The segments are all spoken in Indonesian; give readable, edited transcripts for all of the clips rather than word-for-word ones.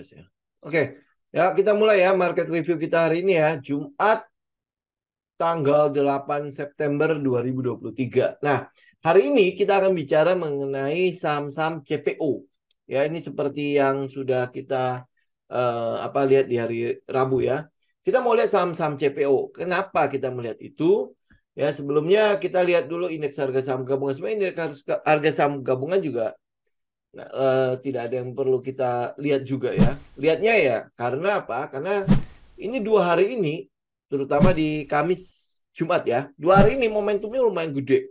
beres ya. Oke, ya kita mulai ya market review kita hari ini ya, Jumat tanggal 8 September 2023. Nah, hari ini kita akan bicara mengenai saham-saham CPO. Ya, ini seperti yang sudah kita lihat di hari Rabu ya. Kita mau lihat saham-saham CPO. Kenapa kita melihat itu? Ya, sebelumnya kita lihat dulu indeks harga saham gabungan. Sebenarnya indeks harga saham gabungan juga tidak ada yang perlu kita lihat juga ya. Lihatnya ya karena apa? Karena ini 2 hari ini, terutama di Kamis Jumat ya, 2 hari ini momentumnya lumayan gede.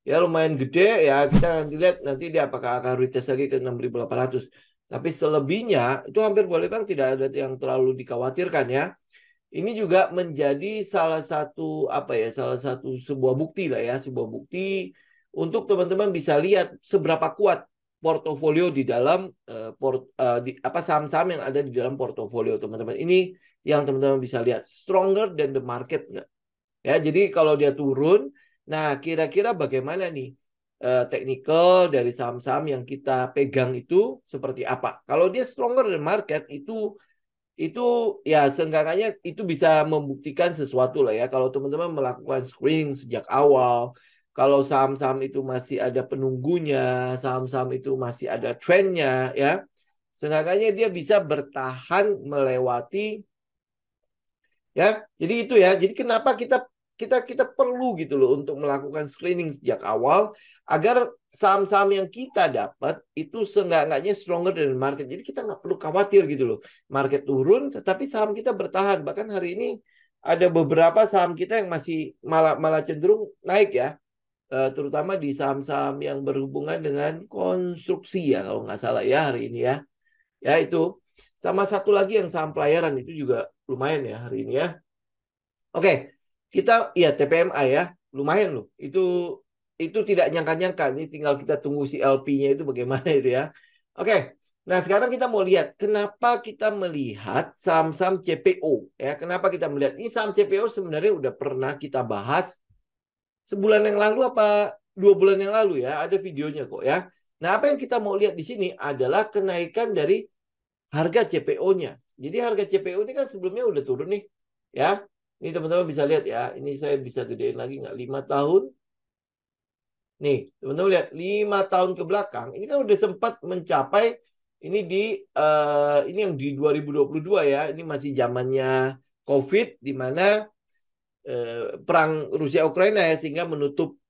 Ya lumayan gede ya, kita akan lihat nanti dia apakah akan retest lagi ke 6.800. Tapi selebihnya itu hampir boleh bang tidak ada yang terlalu dikhawatirkan ya. Ini juga menjadi salah satu salah satu sebuah bukti lah ya, sebuah bukti untuk teman-teman bisa lihat seberapa kuat portofolio di dalam saham-saham yang ada di dalam portofolio teman-teman. Ini yang teman-teman bisa lihat stronger than the market nggak? Ya, jadi kalau dia turun, nah kira-kira bagaimana nih technical dari saham-saham yang kita pegang itu seperti apa? Kalau dia stronger than market itu ya seenggaknya itu bisa membuktikan sesuatu lah ya. Kalau teman-teman melakukan screening sejak awal, kalau saham-saham itu masih ada penunggunya, saham-saham itu masih ada trennya ya, seenggaknya dia bisa bertahan melewati ya. Jadi itu ya. Jadi kenapa kita perlu gitu loh untuk melakukan screening sejak awal agar saham-saham yang kita dapat itu seenggak-enggaknya stronger dari market. Jadi kita nggak perlu khawatir gitu loh. Market turun tetapi saham kita bertahan. Bahkan hari ini ada beberapa saham kita yang masih malah cenderung naik ya. Terutama di saham-saham yang berhubungan dengan konstruksi ya kalau nggak salah ya hari ini ya. Ya itu. Sama satu lagi yang saham pelayaran itu juga lumayan ya hari ini ya. Oke, kita ya TPMA ya, lumayan loh. Itu tidak nyangka-nyangka. Ini tinggal kita tunggu si LP-nya itu bagaimana itu ya. Oke. Nah, sekarang kita mau lihat kenapa kita melihat saham-saham CPO ya. Kenapa kita melihat ini saham CPO sebenarnya udah pernah kita bahas sebulan yang lalu apa 2 bulan yang lalu ya. Ada videonya kok ya. Nah, apa yang kita mau lihat di sini adalah kenaikan dari harga CPO-nya. Jadi harga CPO ini kan sebelumnya udah turun nih ya. Ini teman-teman bisa lihat ya. Ini saya bisa gedein lagi nggak? 5 tahun. Nih, teman-teman lihat 5 tahun ke belakang. Ini kan udah sempat mencapai ini ini yang di 2022 ya. Ini masih zamannya COVID di mana perang Rusia Ukraina ya sehingga menutup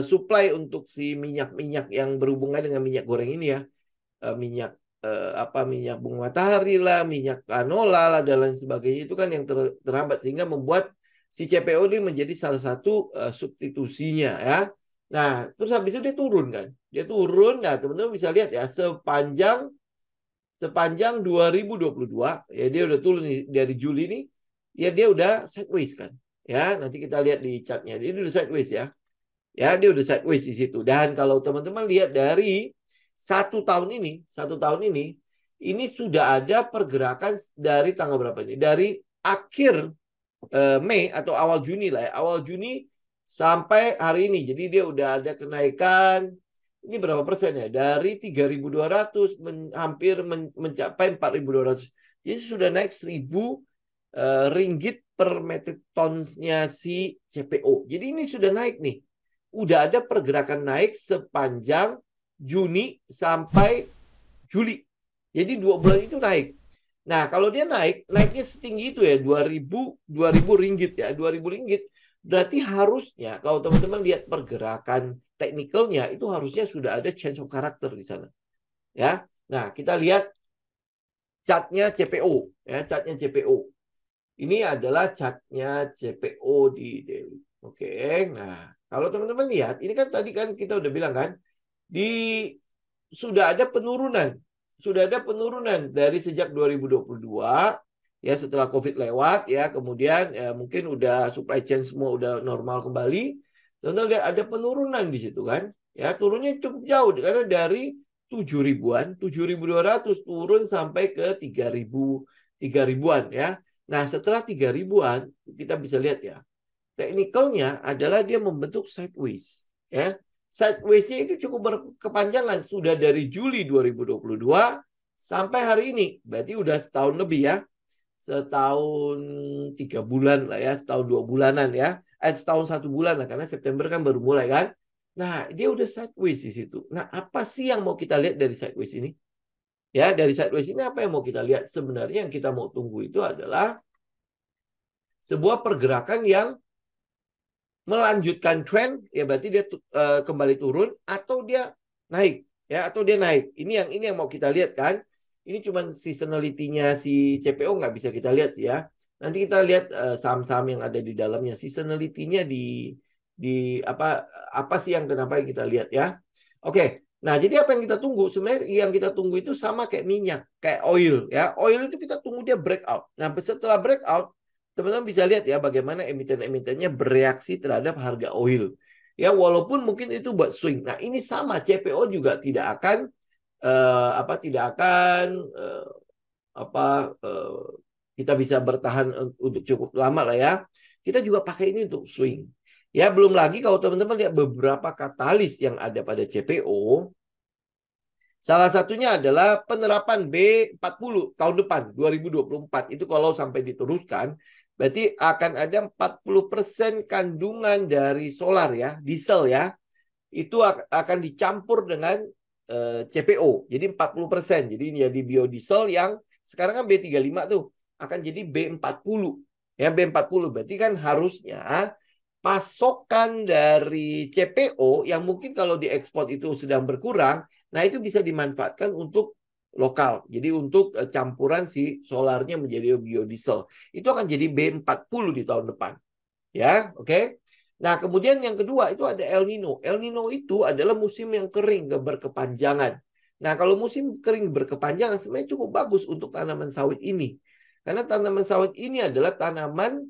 supply untuk si minyak-minyak yang berhubungan dengan minyak goreng ini ya. Minyak bunga matahari lah, minyak canola lah dan lain sebagainya itu kan yang terhambat sehingga membuat si CPO ini menjadi salah satu substitusinya ya. Nah, terus habis itu dia turun kan. Dia turun. Nah, teman-teman bisa lihat ya sepanjang 2022 ya dia udah turun nih, dari Juli nih ya dia udah sideways kan. Ya, nanti kita lihat di chartnya. Dia udah sideways ya. Ya, dia udah sideways di situ. Dan kalau teman-teman lihat dari 1 tahun ini sudah ada pergerakan dari tanggal berapa ini? Dari akhir Mei atau awal Juni lah ya. Awal Juni sampai hari ini. Jadi dia udah ada kenaikan. Ini berapa persen ya? Dari 3.200 hampir mencapai 4.200. Jadi sudah naik 1.000 ringgit per metrik tonnya si CPO. Jadi ini sudah naik nih. Udah ada pergerakan naik sepanjang Juni sampai Juli. Jadi 2 bulan itu naik. Nah, kalau dia naiknya setinggi itu ya 2.000 ringgit ya, 2.000 ringgit. Berarti harusnya kalau teman-teman lihat pergerakan teknikalnya itu harusnya sudah ada change of character di sana. Ya. Nah, kita lihat chartnya CPO ya, chartnya CPO. Ini adalah chartnya CPO di daily. Oke. Nah, kalau teman-teman lihat, ini kan tadi kan kita udah bilang kan sudah ada penurunan. Sudah ada penurunan dari sejak 2022 ya setelah Covid lewat ya, kemudian ya, mungkin udah supply chain semua udah normal kembali. Teman-teman lihat ada penurunan di situ kan. Ya, turunnya cukup jauh karena dari 7.000-an, 7.200 turun sampai ke 3.000-an ya. Nah, setelah 3.000-an kita bisa lihat ya. Teknikalnya adalah dia membentuk sideways ya. Sideways-nya itu cukup berkepanjangan sudah dari Juli 2022 sampai hari ini. Berarti udah setahun lebih ya. Setahun 3 bulan lah ya, setahun 2 bulanan ya. Setahun 1 bulan lah, karena September kan baru mulai kan. Nah, dia udah sideways di situ. Nah, apa sih yang mau kita lihat dari sideways ini? Ya, dari sideways ini apa yang mau kita lihat? Sebenarnya yang kita mau tunggu itu adalah sebuah pergerakan yang melanjutkan tren, ya berarti dia kembali turun atau dia naik, ya atau dia naik. Ini yang mau kita lihat kan. Ini cuma seasonality-nya si CPO nggak bisa kita lihat sih ya. Nanti kita lihat saham-saham yang ada di dalamnya, seasonality-nya di apa sih yang kenapa yang kita lihat ya. Oke. Nah, jadi apa yang kita tunggu? Sebenarnya yang kita tunggu itu sama kayak minyak, kayak oil ya. Oil itu kita tunggu dia breakout. Nah, setelah breakout teman-teman bisa lihat ya bagaimana emiten-emitennya bereaksi terhadap harga oil. Ya, walaupun mungkin itu buat swing. Nah, ini sama CPO juga tidak akan tidak akan kita bisa bertahan untuk cukup lama lah ya. Kita juga pakai ini untuk swing. Ya, belum lagi kalau teman-teman lihat beberapa katalis yang ada pada CPO, salah satunya adalah penerapan B40 tahun depan 2024. Itu kalau sampai diteruskan, berarti akan ada 40% kandungan dari solar ya, diesel ya. Itu akan dicampur dengan CPO. Jadi 40%. Jadi ini jadi biodiesel yang sekarang kan B35 tuh akan jadi B40. Ya, B40 berarti kan harusnya pasokan dari CPO yang mungkin kalau diekspor itu sedang berkurang, nah itu bisa dimanfaatkan untuk lokal. Jadi untuk campuran si solarnya menjadi biodiesel. Itu akan jadi B40 di tahun depan. Ya, oke. Nah, kemudian yang kedua itu ada El Nino. El Nino itu adalah musim yang kering berkepanjangan. Nah, kalau musim kering berkepanjangan sebenarnya cukup bagus untuk tanaman sawit ini. Karena tanaman sawit ini adalah tanaman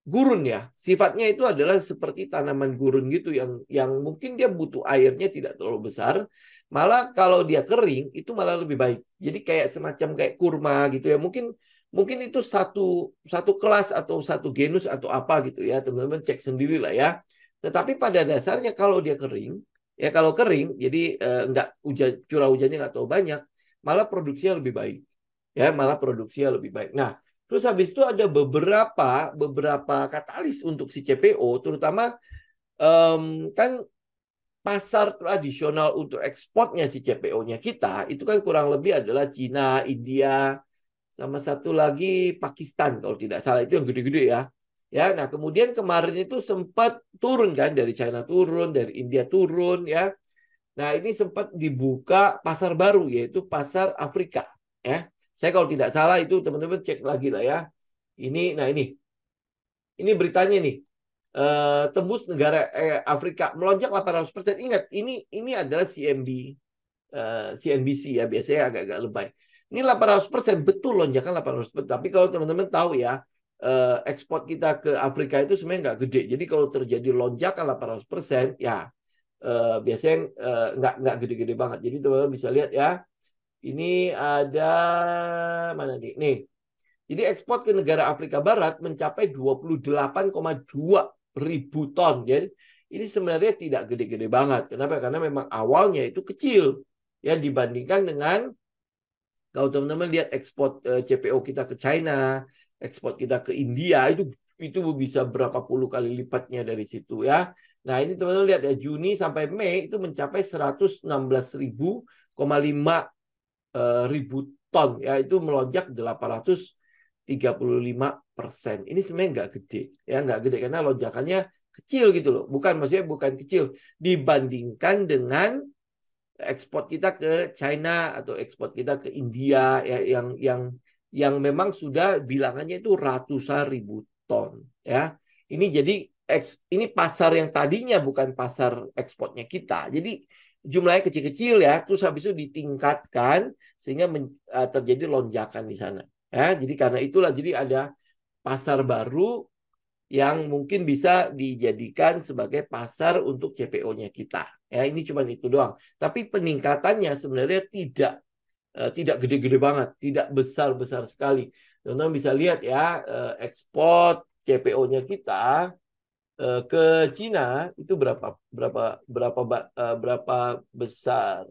gurun ya. Sifatnya itu adalah seperti tanaman gurun gitu yang mungkin dia butuh airnya tidak terlalu besar. Malah kalau dia kering itu malah lebih baik. Jadi kayak semacam kayak kurma gitu ya. Mungkin mungkin itu satu satu kelas atau satu genus atau apa gitu ya. Teman-teman cek sendiri lah ya. Tetapi pada dasarnya kalau dia kering, ya kalau kering jadi enggak curah hujannya nggak terlalu banyak, malah produksinya lebih baik. Ya, malah produksinya lebih baik. Nah, terus habis itu ada beberapa katalis untuk si CPO, terutama kan pasar tradisional untuk ekspornya si CPO-nya kita itu kan kurang lebih adalah Cina, India, sama satu lagi Pakistan kalau tidak salah, itu yang gede-gede ya. Ya, nah kemudian kemarin itu sempat turun kan, dari China turun, dari India turun ya. Nah, ini sempat dibuka pasar baru yaitu pasar Afrika ya. Saya kalau tidak salah itu teman-teman cek lagi lah ya. Ini beritanya nih. Tembus negara Afrika melonjak 800%. Ingat, ini adalah CNBC ya, biasanya agak-agak lebay. Ini 800%, betul lonjakan 800%. Tapi kalau teman-teman tahu ya, ekspor kita ke Afrika itu sebenarnya nggak gede. Jadi kalau terjadi lonjakan 800%, ya biasanya nggak gede-gede banget. Jadi teman-teman bisa lihat ya. Ini ada mana nih? Nih, jadi ekspor ke negara Afrika Barat mencapai 28,2 ribu ton. Jadi ini sebenarnya tidak gede-gede banget. Kenapa? Karena memang awalnya itu kecil ya dibandingkan dengan kalau teman-teman lihat ekspor CPO kita ke China, ekspor kita ke India itu bisa berapa puluh kali lipatnya dari situ ya. Nah, ini teman-teman lihat ya, Juni sampai Mei itu mencapai 116,5 ribu ton ya, itu melonjak 835%. Ini sebenarnya nggak gede ya, nggak gede karena lonjakannya kecil gitu loh. Maksudnya bukan kecil dibandingkan dengan ekspor kita ke China atau ekspor kita ke India ya, yang memang sudah bilangannya itu ratusan ribu ton ya. Ini jadi ini pasar yang tadinya bukan pasar ekspornya kita. Jadi jumlahnya kecil-kecil ya, terus habis itu ditingkatkan sehingga terjadi lonjakan di sana. Ya, jadi karena itulah jadi ada pasar baru yang mungkin bisa dijadikan sebagai pasar untuk CPO-nya kita. Ya, ini cuma itu doang. Tapi peningkatannya sebenarnya tidak gede-gede banget, tidak besar-besar sekali. Teman-teman bisa lihat ya, ekspor CPO-nya kita ke Cina itu berapa besar.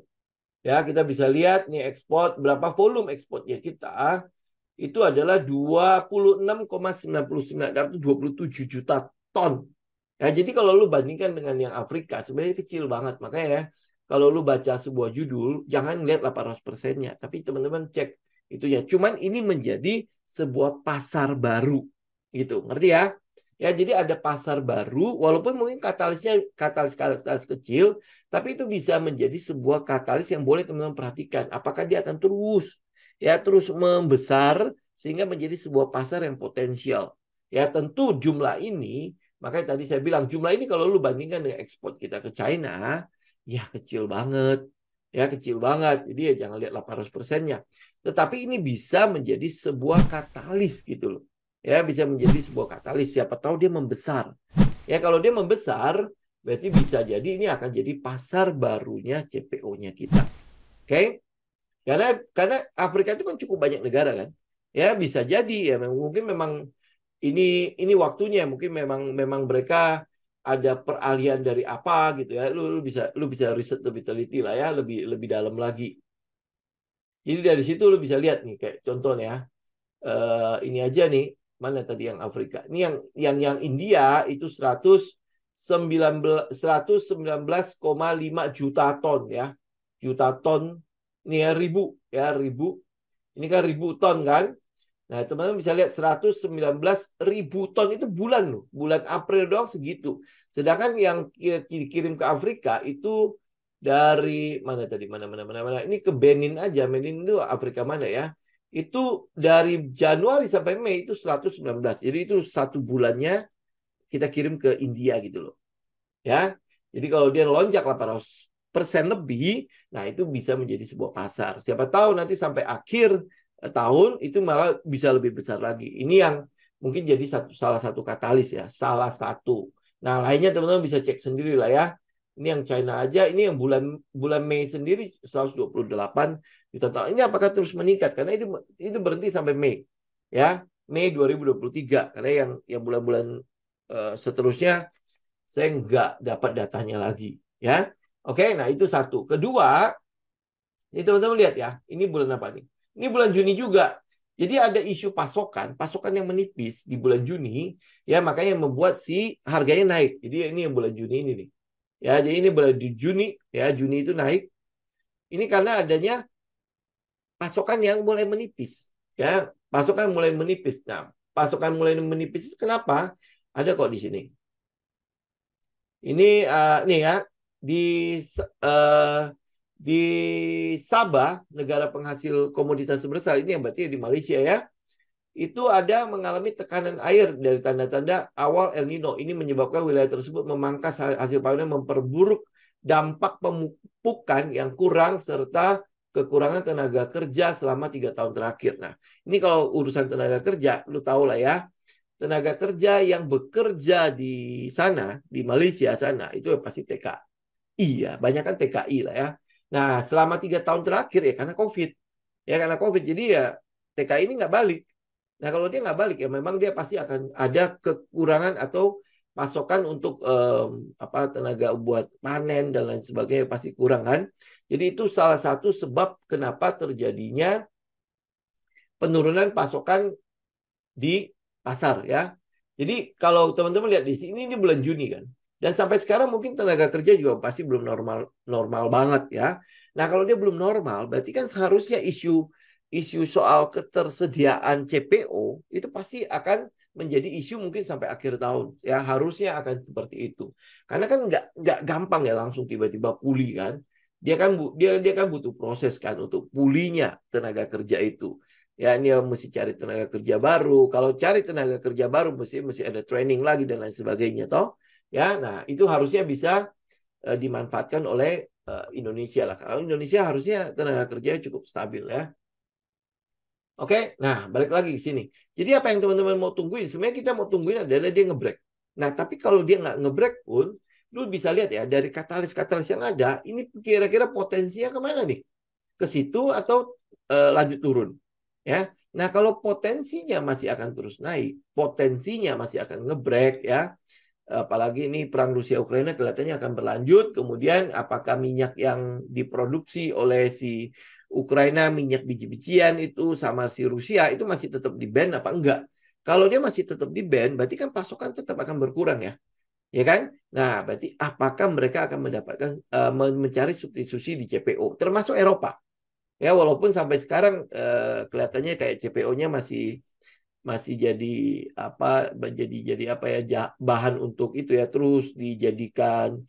Ya, kita bisa lihat nih ekspor, berapa volume ekspornya kita itu adalah 26,99 atau 27 juta ton. Ya, jadi kalau lu bandingkan dengan yang Afrika sebenarnya kecil banget. Makanya ya, kalau lu baca sebuah judul jangan lihat 800%-nya, tapi teman-teman cek itunya. Cuman ini menjadi sebuah pasar baru gitu. Ngerti ya? Ya, jadi ada pasar baru walaupun mungkin katalisnya katalis kecil, tapi itu bisa menjadi sebuah katalis yang boleh teman-teman perhatikan. Apakah dia akan terus membesar sehingga menjadi sebuah pasar yang potensial. Ya, tentu jumlah ini, makanya tadi saya bilang jumlah ini kalau lu bandingkan dengan ekspor kita ke China, ya kecil banget. Ya, kecil banget. Jadi ya jangan lihat 800%-nya. Tetapi ini bisa menjadi sebuah katalis gitu loh. Ya, bisa menjadi sebuah katalis. Siapa tahu dia membesar. Ya, kalau dia membesar, berarti bisa jadi ini akan jadi pasar barunya CPO-nya kita. Oke? Karena Afrika itu kan cukup banyak negara kan. Ya, bisa jadi ya mungkin memang ini waktunya, mungkin memang mereka ada peralihan dari apa gitu ya. Lu bisa riset lebih teliti lah ya, lebih lebih dalam lagi. Jadi dari situ lu bisa lihat nih kayak contohnya ini aja nih, mana tadi yang Afrika. Ini yang India itu 119,5 juta ton ya. Juta ton ini ya ribu. Ini kan ribu ton kan. Nah, teman-teman bisa lihat 119 ribu ton itu bulan loh. Bulan April doang segitu. Sedangkan yang dikirim ke Afrika itu dari mana tadi? Mana. Ini ke Benin aja. Benin itu Afrika mana ya? Itu dari Januari sampai Mei itu 119. Jadi itu satu bulannya kita kirim ke India gitu loh. Ya. Jadi kalau dia lonjak 800% lebih, nah itu bisa menjadi sebuah pasar. Siapa tahu nanti sampai akhir tahun itu malah bisa lebih besar lagi. Ini yang mungkin jadi salah satu katalis ya, salah satu. Nah, lainnya teman-teman bisa cek sendiri lah ya. Ini yang China aja, ini yang bulan Mei sendiri 128 juta ton. Ini apakah terus meningkat? Karena itu berhenti sampai Mei. Ya, Mei 2023. Karena yang bulan-bulan seterusnya saya nggak dapat datanya lagi. Ya, oke. Nah itu satu. Kedua, ini teman-teman lihat ya. Ini bulan apa nih? Ini bulan Juni juga. Jadi ada isu pasokan yang menipis di bulan Juni, ya makanya yang membuat si harganya naik. Jadi ini yang bulan Juni ini nih. Ya, jadi ini bulan Juni, ya Juni itu naik. Ini karena adanya pasokan yang mulai menipis, ya pasokan mulai menipis. Nah, pasokan mulai menipis itu kenapa? Ada kok di sini. Ini nih ya di uh, di Sabah, negara penghasil komoditas terbesar ini yang berarti di Malaysia ya. Itu ada mengalami tekanan air dari tanda-tanda awal El Nino. Ini menyebabkan wilayah tersebut memangkas hasil panen, memperburuk dampak pemupukan yang kurang serta kekurangan tenaga kerja selama 3 tahun terakhir. Nah, ini kalau urusan tenaga kerja, lu tahu lah ya, tenaga kerja yang bekerja di sana, di Malaysia sana, itu pasti TKI ya, banyak kan TKI lah ya. Nah, selama 3 tahun terakhir ya karena COVID. Ya karena COVID, jadi ya TKI ini nggak balik. Nah, kalau dia nggak balik ya memang dia pasti akan ada kekurangan atau pasokan untuk tenaga buat panen dan lain sebagainya pasti kurang kan. Jadi itu salah satu sebab kenapa terjadinya penurunan pasokan di pasar ya. Jadi kalau teman-teman lihat di sini ini bulan Juni kan. Dan sampai sekarang mungkin tenaga kerja juga pasti belum normal banget ya. Nah, kalau dia belum normal berarti kan seharusnya isu soal ketersediaan CPO itu pasti akan menjadi isu mungkin sampai akhir tahun ya, harusnya akan seperti itu. Karena kan nggak gampang ya langsung tiba-tiba pulih kan. Dia kan butuh proses kan untuk pulihnya tenaga kerja itu. Ya, ini mesti cari tenaga kerja baru. Kalau cari tenaga kerja baru mesti ada training lagi dan lain sebagainya toh. Ya, nah itu harusnya bisa dimanfaatkan oleh Indonesia lah. Kalau Indonesia harusnya tenaga kerja cukup stabil ya. Oke, nah balik lagi ke sini. Jadi apa yang teman-teman mau tungguin? Sebenarnya kita mau tungguin adalah dia ngebreak. Nah, tapi kalau dia nggak ngebreak pun, lu bisa lihat ya dari katalis-katalis yang ada, ini kira-kira potensinya kemana nih? Ke situ atau lanjut turun? Ya, nah kalau potensinya masih akan terus naik, potensinya masih akan ngebreak ya, apalagi ini perang Rusia Ukraina kelihatannya akan berlanjut. Kemudian apakah minyak yang diproduksi oleh si Ukraina, minyak biji-bijian itu sama si Rusia itu masih tetap di ban apa enggak? Kalau dia masih tetap di ban, berarti kan pasokan tetap akan berkurang ya. Ya kan? Nah, berarti apakah mereka akan mendapatkan mencari substitusi di CPO termasuk Eropa? Ya, walaupun sampai sekarang kelihatannya kayak CPO-nya masih jadi apa jadi apa ya bahan untuk itu ya, terus dijadikan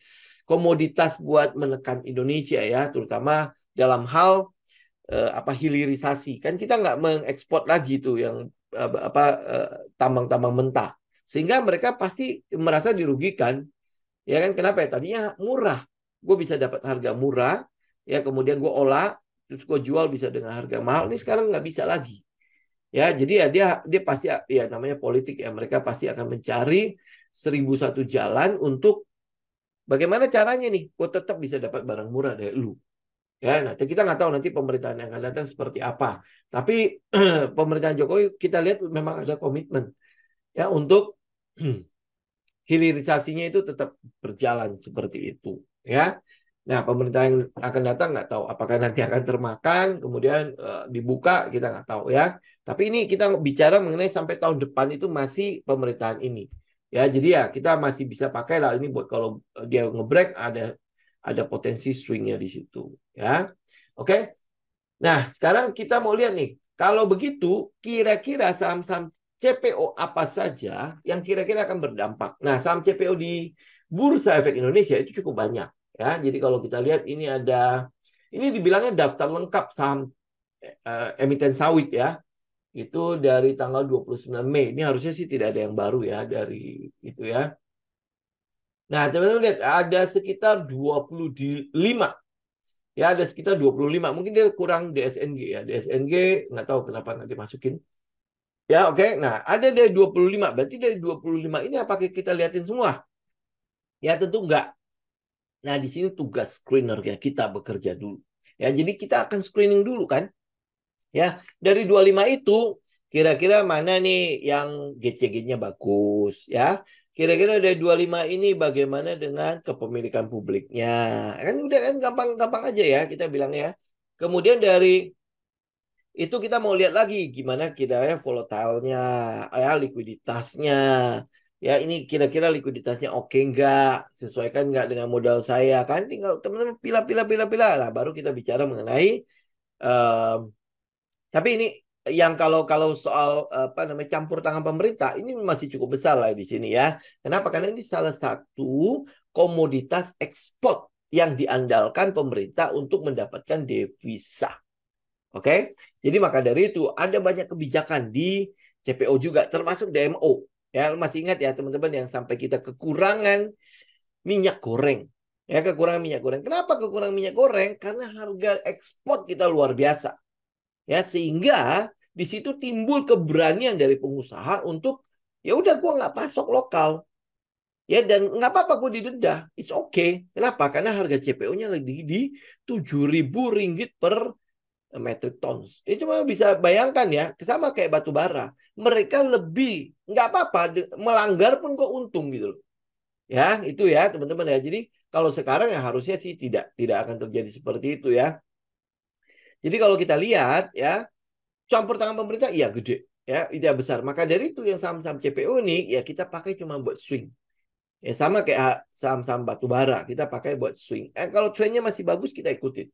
komoditas buat menekan Indonesia ya, terutama dalam hal apa hilirisasi. Kan kita nggak mengekspor lagi tuh yang apa tambang-tambang mentah. Sehingga mereka pasti merasa dirugikan. Ya kan, kenapa ya? Tadinya murah. Gue bisa dapat harga murah, ya kemudian gue olah, terus gue jual bisa dengan harga mahal. Ini sekarang nggak bisa lagi. Ya, jadi ya dia pasti ya namanya politik ya, mereka pasti akan mencari 1001 jalan untuk bagaimana caranya nih, gue tetap bisa dapat barang murah dari lu. Ya, nanti kita nggak tahu nanti pemerintahan yang akan datang seperti apa. Tapi pemerintahan Jokowi kita lihat memang ada komitmen ya untuk hilirisasinya itu tetap berjalan seperti itu. Ya, nah pemerintah yang akan datang nggak tahu apakah nanti akan termakan, kemudian dibuka kita nggak tahu ya. Tapi ini kita bicara mengenai sampai tahun depan itu masih pemerintahan ini. Ya, jadi ya kita masih bisa pakai lah ini buat kalau dia ngebreak ada potensi swingnya di situ. Ya, oke. Nah, sekarang kita mau lihat nih, kalau begitu kira-kira saham-saham CPO apa saja yang kira-kira akan berdampak. Nah, saham CPO di Bursa Efek Indonesia itu cukup banyak ya. Jadi kalau kita lihat ini dibilangnya daftar lengkap saham emiten sawit ya. Itu dari tanggal 29 Mei. Ini harusnya sih tidak ada yang baru ya dari itu ya. Nah, teman-teman lihat ada sekitar 25. Ya, ada sekitar 25. Mungkin dia kurang DSNG ya. DSNG nggak tahu kenapa nanti masukin. Ya, oke. Nah, ada dari 25. Berarti dari 25 ini apakah kita liatin semua? Ya, tentu enggak. Nah, di sini tugas screenernya kita bekerja dulu. Ya, jadi kita akan screening dulu kan. Ya, dari 25 itu kira-kira mana nih yang GCG-nya bagus ya. Kira-kira dari 25 ini bagaimana dengan kepemilikan publiknya. Kan udah kan gampang-gampang aja ya kita bilang ya. Kemudian dari itu kita mau lihat lagi gimana kita ya volatile-nya, ya likuiditasnya. Ya ini kira-kira likuiditasnya oke nggak, sesuaikan nggak dengan modal saya kan? Tinggal teman-teman pilih. Lah baru kita bicara mengenai tapi ini yang kalau kalau soal apa namanya campur tangan pemerintah ini masih cukup besar lah di sini ya. Kenapa? Karena ini salah satu komoditas ekspor yang diandalkan pemerintah untuk mendapatkan devisa. Oke, jadi maka dari itu ada banyak kebijakan di CPO juga, termasuk DMO. Ya, masih ingat ya teman-teman yang sampai kita kekurangan minyak goreng. Ya, kekurangan minyak goreng. Kenapa kekurangan minyak goreng? Karena harga ekspor kita luar biasa. Ya, sehingga di situ timbul keberanian dari pengusaha untuk ya udah gua nggak pasok lokal. Ya, dan nggak apa-apa gue didenda. It's okay. Kenapa? Karena harga CPO-nya lagi di 7.000 ringgit per metric tons. Itu cuma bisa bayangkan ya, sama kayak batu bara. Mereka lebih nggak apa-apa melanggar pun kok untung gitu loh. Ya, itu ya teman-teman ya. Jadi kalau sekarang ya harusnya sih tidak akan terjadi seperti itu ya. Jadi kalau kita lihat ya, campur tangan pemerintah iya gede ya, tidak besar. Maka dari itu yang saham-saham CPO ini ya kita pakai cuma buat swing. Ya sama kayak saham-saham batu bara, kita pakai buat swing. Kalau trennya masih bagus kita ikutin.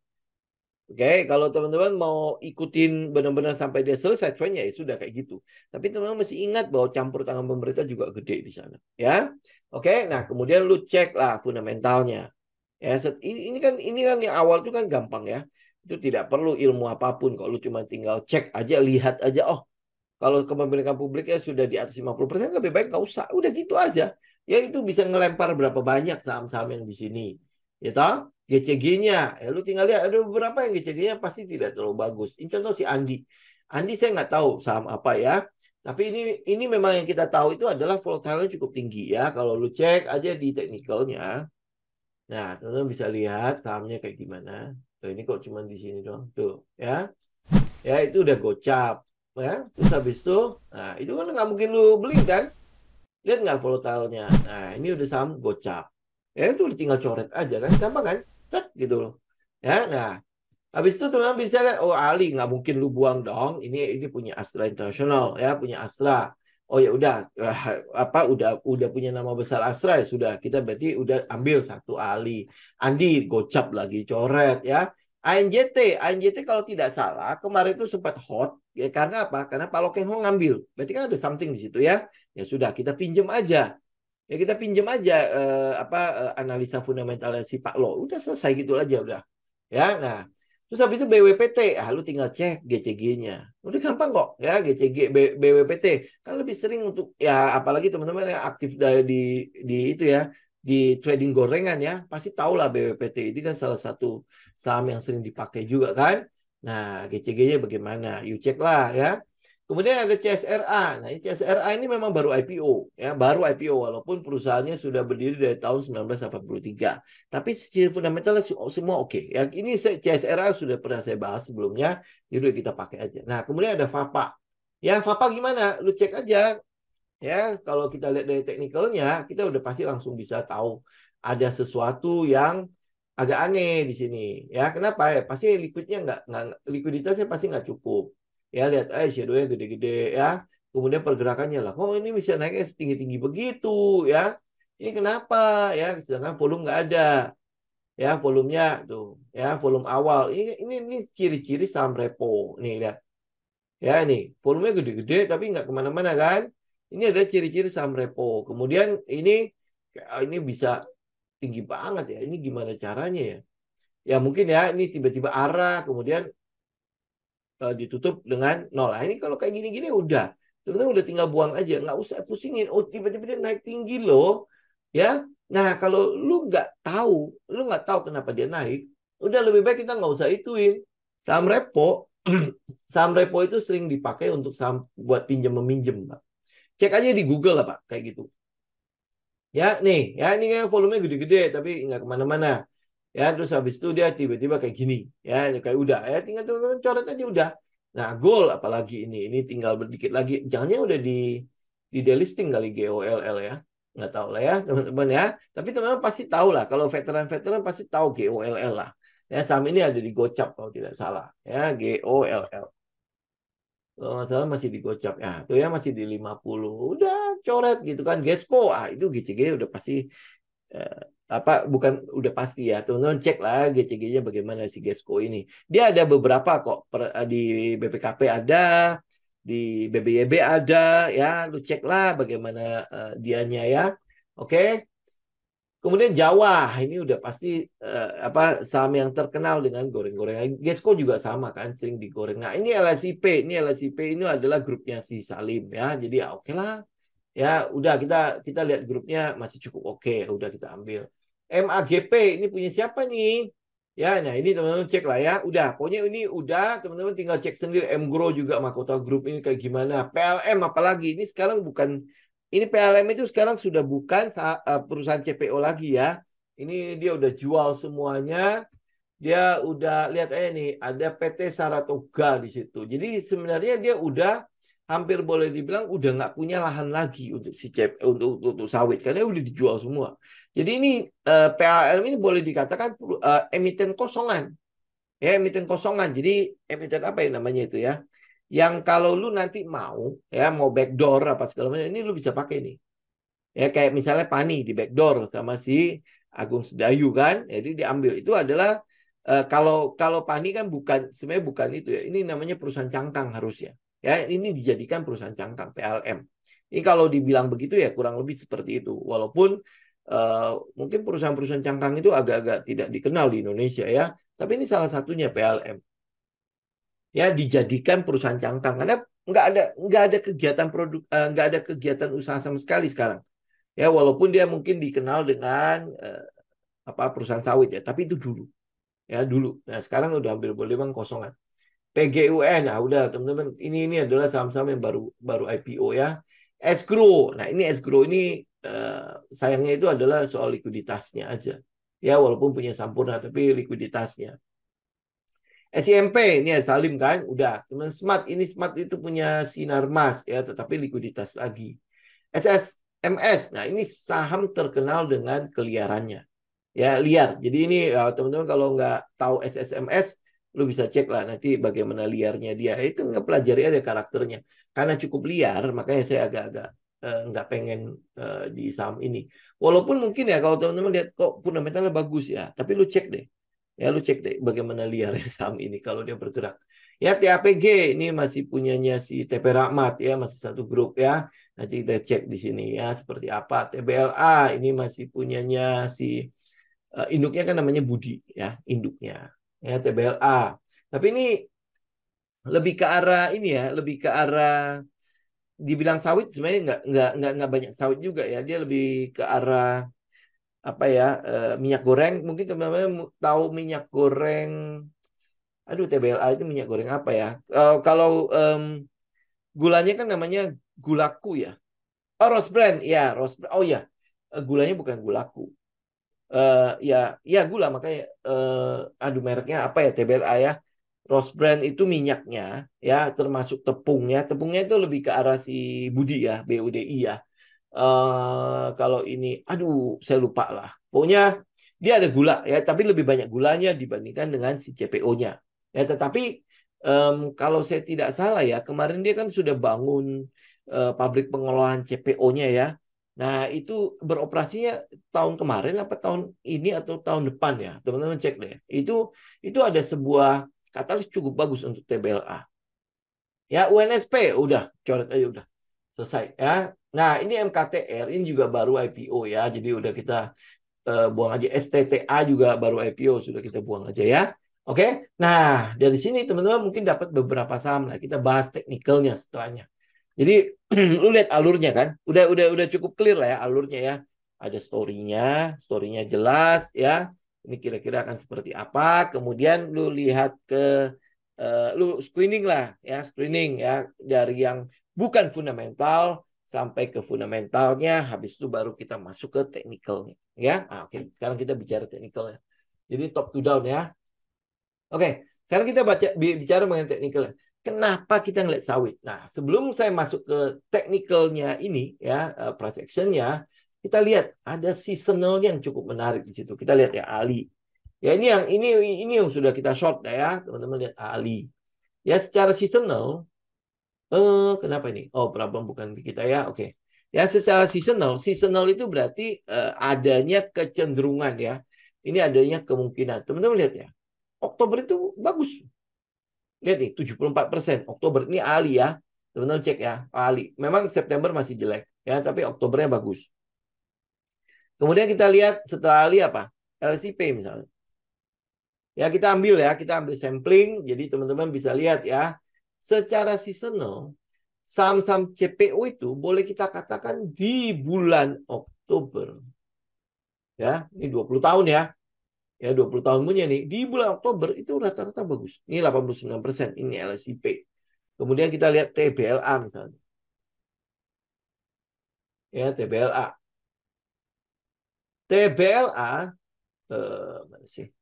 Oke, kalau teman-teman mau ikutin benar-benar sampai dia selesai trennya ya sudah kayak gitu. Tapi teman-teman mesti ingat bahwa campur tangan pemerintah juga gede di sana, ya. Oke, nah kemudian lu cek lah fundamentalnya. Ya, ini kan yang awal itu kan gampang ya. Itu tidak perlu ilmu apapun. Kalau lu cuma tinggal cek aja, lihat aja. Oh, kalau kepemilikan publiknya sudah di atas 50%, lebih baik nggak usah. Udah gitu aja. Ya itu bisa ngelempar berapa banyak saham-saham yang di sini. Ya toh? GCG-nya. Ya lu tinggal lihat. Ada beberapa yang GCG-nya pasti tidak terlalu bagus. Ini contoh si Andi. Andi saya nggak tahu saham apa ya. Tapi ini memang yang kita tahu itu adalah volatile cukup tinggi ya. Kalau lu cek aja di technical-nya. Nah, teman-teman bisa lihat sahamnya kayak gimana. Tuh, ini kok cuma di sini doang. Tuh, ya. Ya, itu udah gocap. Ya, terus habis itu, nah itu kan nggak mungkin lu beli kan? Lihat nggak volatilnya? Nah, ini udah saham gocap. Ya itu tinggal coret aja kan, gampang kan? Set gitu loh. Ya, nah, habis itu teman-teman bisa lihat, oh Ali nggak mungkin lu buang dong. Ini punya Astra International ya, punya Astra. Oh ya udah, apa udah punya nama besar Astra ya sudah. Kita berarti udah ambil satu Ali. Andi gocap lagi coret ya. ANJT kalau tidak salah kemarin itu sempat hot ya karena apa? Karena Pak Lokeng Ho ngambil. Berarti kan ada something di situ ya. Ya sudah kita pinjam aja. Ya kita pinjam aja analisa fundamentalnya si Pak Lo. Udah selesai gitu aja udah. Ya, nah. Terus habis itu BWPT, lu tinggal cek GCG-nya. Udah gampang kok ya GCG BWPT. Kan lebih sering untuk ya apalagi teman-teman yang aktif di itu ya di trading gorengan ya, pasti tahu lah BWPT itu kan salah satu saham yang sering dipakai juga kan. Nah, GCG-nya bagaimana? You cek lah ya. Kemudian ada CSRA. Nah, ini CSRA ini memang baru IPO ya, baru IPO walaupun perusahaannya sudah berdiri dari tahun 1983. Tapi secara fundamental semua oke. Ya, ini CSRA sudah pernah saya bahas sebelumnya, jadi kita pakai aja. Nah, kemudian ada FAPA. Ya, FAPA gimana? Lu cek aja. Ya, kalau kita lihat dari teknikalnya, kita udah pasti langsung bisa tahu ada sesuatu yang agak aneh di sini. Ya, kenapa? Ya, pasti nggak likuiditasnya pasti nggak cukup. Ya, lihat shadow-nya gede-gede ya. Kemudian pergerakannya lah, kok ini bisa naiknya setinggi-tinggi begitu ya. Ini kenapa ya? Sedangkan volume nggak ada. Ya, volumenya tuh, ya, volume awal. Ini ciri-ciri saham repo. Nih, lihat. Ya, nih, volumenya gede-gede tapi nggak kemana-mana kan. Ini ada ciri-ciri saham repo. Kemudian ini bisa tinggi banget ya. Ini gimana caranya ya? Ya mungkin ya, ini tiba-tiba arah, kemudian ditutup dengan nol. Nah, ini kalau kayak gini-gini udah. Teman-teman udah tinggal buang aja. Nggak usah pusingin. Oh, tiba-tiba dia naik tinggi loh. Ya, nah kalau lu nggak tahu kenapa dia naik, udah lebih baik kita nggak usah ituin. Saham repo, saham repo itu sering dipakai untuk saham buat pinjam meminjam, Pak. Cek aja di Google lah, Pak, kayak gitu. Ya, nih, ya ini kan volumenya gede-gede tapi nggak kemana-mana. Ya, terus habis itu dia tiba-tiba kayak gini. Ya, ini kayak udah. Ya, tinggal teman-teman coret aja udah. Nah, gold apalagi ini. Ini tinggal berdikit lagi. Jangannya udah di delisting kali GOLL ya. Nggak tahu lah ya, teman-teman ya. Tapi teman-teman pasti tahu lah. Kalau veteran-veteran pasti tahu GOLL lah. Ya, saham ini ada di Gocap kalau tidak salah. Ya, GOLL. Kalau nggak salah masih digocap ya, tuh ya masih di 50. Udah coret gitu kan. Gesco, itu GCG udah pasti eh, apa bukan udah pasti ya. Teman-teman cek lah GCG-nya bagaimana si Gesco ini. Dia ada beberapa kok di BPKP ada, di BBYB ada ya. Lu cek lah bagaimana dianya ya. Oke. Kemudian Jawa, ini udah pasti saham yang terkenal dengan goreng-gorengan. Gesco juga sama kan, sering digoreng. Nah, ini LSIP ini adalah grupnya si Salim ya. Jadi ya oke lah. Ya, udah kita lihat grupnya masih cukup oke, udah kita ambil. MAGP ini punya siapa nih? Ya, nah ini teman-teman cek lah ya. Udah, pokoknya ini udah teman-teman tinggal cek sendiri. MGRO juga Mahkota Group ini kayak gimana. PLM apalagi ini sekarang bukan ini PLM itu sekarang sudah bukan perusahaan CPO lagi ya. Ini dia udah jual semuanya. Dia udah lihat aja nih ada PT Saratoga di situ. Jadi sebenarnya dia udah hampir boleh dibilang udah nggak punya lahan lagi untuk si untuk sawit karena udah dijual semua. Jadi ini PLM ini boleh dikatakan emiten kosongan. Ya, emiten kosongan. Jadi emiten apa ya namanya itu ya? Yang kalau lu nanti mau backdoor apa segala macam ini lu bisa pakai nih. Ya kayak misalnya Pani di backdoor sama si Agung Sedayu kan. Jadi diambil itu adalah kalau Pani kan sebenarnya bukan itu ya. Ini namanya perusahaan cangkang harusnya. Ya, ini dijadikan perusahaan cangkang PLM. Ini kalau dibilang begitu ya kurang lebih seperti itu. Walaupun mungkin perusahaan-perusahaan cangkang itu agak-agak tidak dikenal di Indonesia ya. Tapi ini salah satunya PLM. Ya dijadikan perusahaan cangkang karena nggak ada kegiatan nggak ada kegiatan usaha sama sekali sekarang. Ya walaupun dia mungkin dikenal dengan perusahaan sawit ya, tapi itu dulu. Ya dulu. Nah, sekarang udah hampir boleh bang kosongan. PGUN, nah udah teman-teman, ini adalah saham-saham yang baru baru IPO ya. Escrow. Nah, ini escrow ini sayangnya itu adalah soal likuiditasnya aja. Ya, walaupun punya Sampurna tapi likuiditasnya. SIMP ini ya Salim kan, udah. Teman Smart itu punya Sinarmas ya, tetapi likuiditas lagi. SSMS. Nah, ini saham terkenal dengan keliarannya. Ya, liar. Jadi ini teman-teman kalau nggak tahu SSMS, lu bisa cek lah nanti bagaimana liarnya dia. Itu ngepelajari ada karakternya. Karena cukup liar, makanya saya agak-agak nggak pengen di saham ini. Walaupun mungkin ya kalau teman-teman lihat kok fundamentalnya bagus ya, tapi lu cek deh. Ya, lu cek deh bagaimana liarnya saham ini kalau dia bergerak. Ya, TAPG ini masih punyanya si TP Rahmat ya, masih satu grup ya. Nanti kita cek di sini ya seperti apa. TBLA ini masih punyanya si induknya kan namanya Budi ya, induknya. Ya, TBLA. Tapi ini lebih ke arah ini ya, lebih ke arah dibilang sawit sebenarnya nggak banyak sawit juga ya. Dia lebih ke arah apa ya, minyak goreng. Mungkin teman-teman tahu minyak goreng. Aduh, TBLA itu minyak goreng apa ya? Kalau gulanya kan namanya gulaku ya. Oh, Rose Brand. Ya, Rose Brand. Oh ya, gulanya bukan gulaku. Ya gula makanya aduh mereknya apa ya, TBLA ya. Rose Brand itu minyaknya ya, termasuk tepungnya. Tepungnya itu lebih ke arah si Budi ya, BUDI ya. Kalau ini aduh saya lupa lah. Pokoknya dia ada gula ya, tapi lebih banyak gulanya dibandingkan dengan si CPO-nya. Ya, tetapi kalau saya tidak salah ya, kemarin dia kan sudah bangun pabrik pengolahan CPO-nya ya. Nah, itu beroperasinya tahun kemarin apa tahun ini atau tahun depan ya. Teman-teman cek deh. Itu ada sebuah katalis cukup bagus untuk TBLA. Ya, UNSP udah coret aja udah. Selesai ya. Nah, ini MKTR ini juga baru IPO ya. Jadi udah kita buang aja. STTA juga baru IPO, sudah kita buang aja ya. Oke. Nah, dari sini teman-teman mungkin dapat beberapa saham lah. Kita bahas teknikalnya setelahnya. Jadi lu lihat alurnya kan, udah cukup clear lah ya alurnya ya. Ada story-nya jelas ya. Ini kira-kira akan seperti apa. Kemudian lu lihat ke lu screening lah ya, screening ya dari yang bukan fundamental sampai ke fundamentalnya. Habis itu baru kita masuk ke teknikalnya ya. Oke. Sekarang kita bicara teknikalnya. Jadi top to down ya. Oke, sekarang kita bicara mengenai teknikalnya. Kenapa kita ngeliat sawit? Nah, sebelum saya masuk ke teknikalnya ini ya, price actionnya, kita lihat ada seasonal yang cukup menarik di situ. Kita lihat ya Ali. Ya ini yang sudah kita short ya, teman-teman lihat Ali. Ya secara seasonal, kenapa ini? Oh, problem bukan di kita ya. Oke. Ya secara seasonal itu berarti adanya kecenderungan ya. Ini adanya kemungkinan. Teman-teman lihat ya. Oktober itu bagus. Lihat nih, 74%. Oktober ini Ali ya. Teman-teman cek ya, Ali. Memang September masih jelek ya, tapi Oktobernya bagus. Kemudian kita lihat setelah Ali apa? LSIP misalnya. Ya kita ambil sampling. Jadi teman-teman bisa lihat ya. Secara seasonal, saham-saham CPO itu boleh kita katakan di bulan Oktober. Ya, ini 20 tahun ya. Ya 20 tahun punya nih. Di bulan Oktober itu rata-rata bagus. Ini 89%. Ini LSIP. Kemudian kita lihat TBLA misalnya. Ya, TBLA. TBLA mana sih?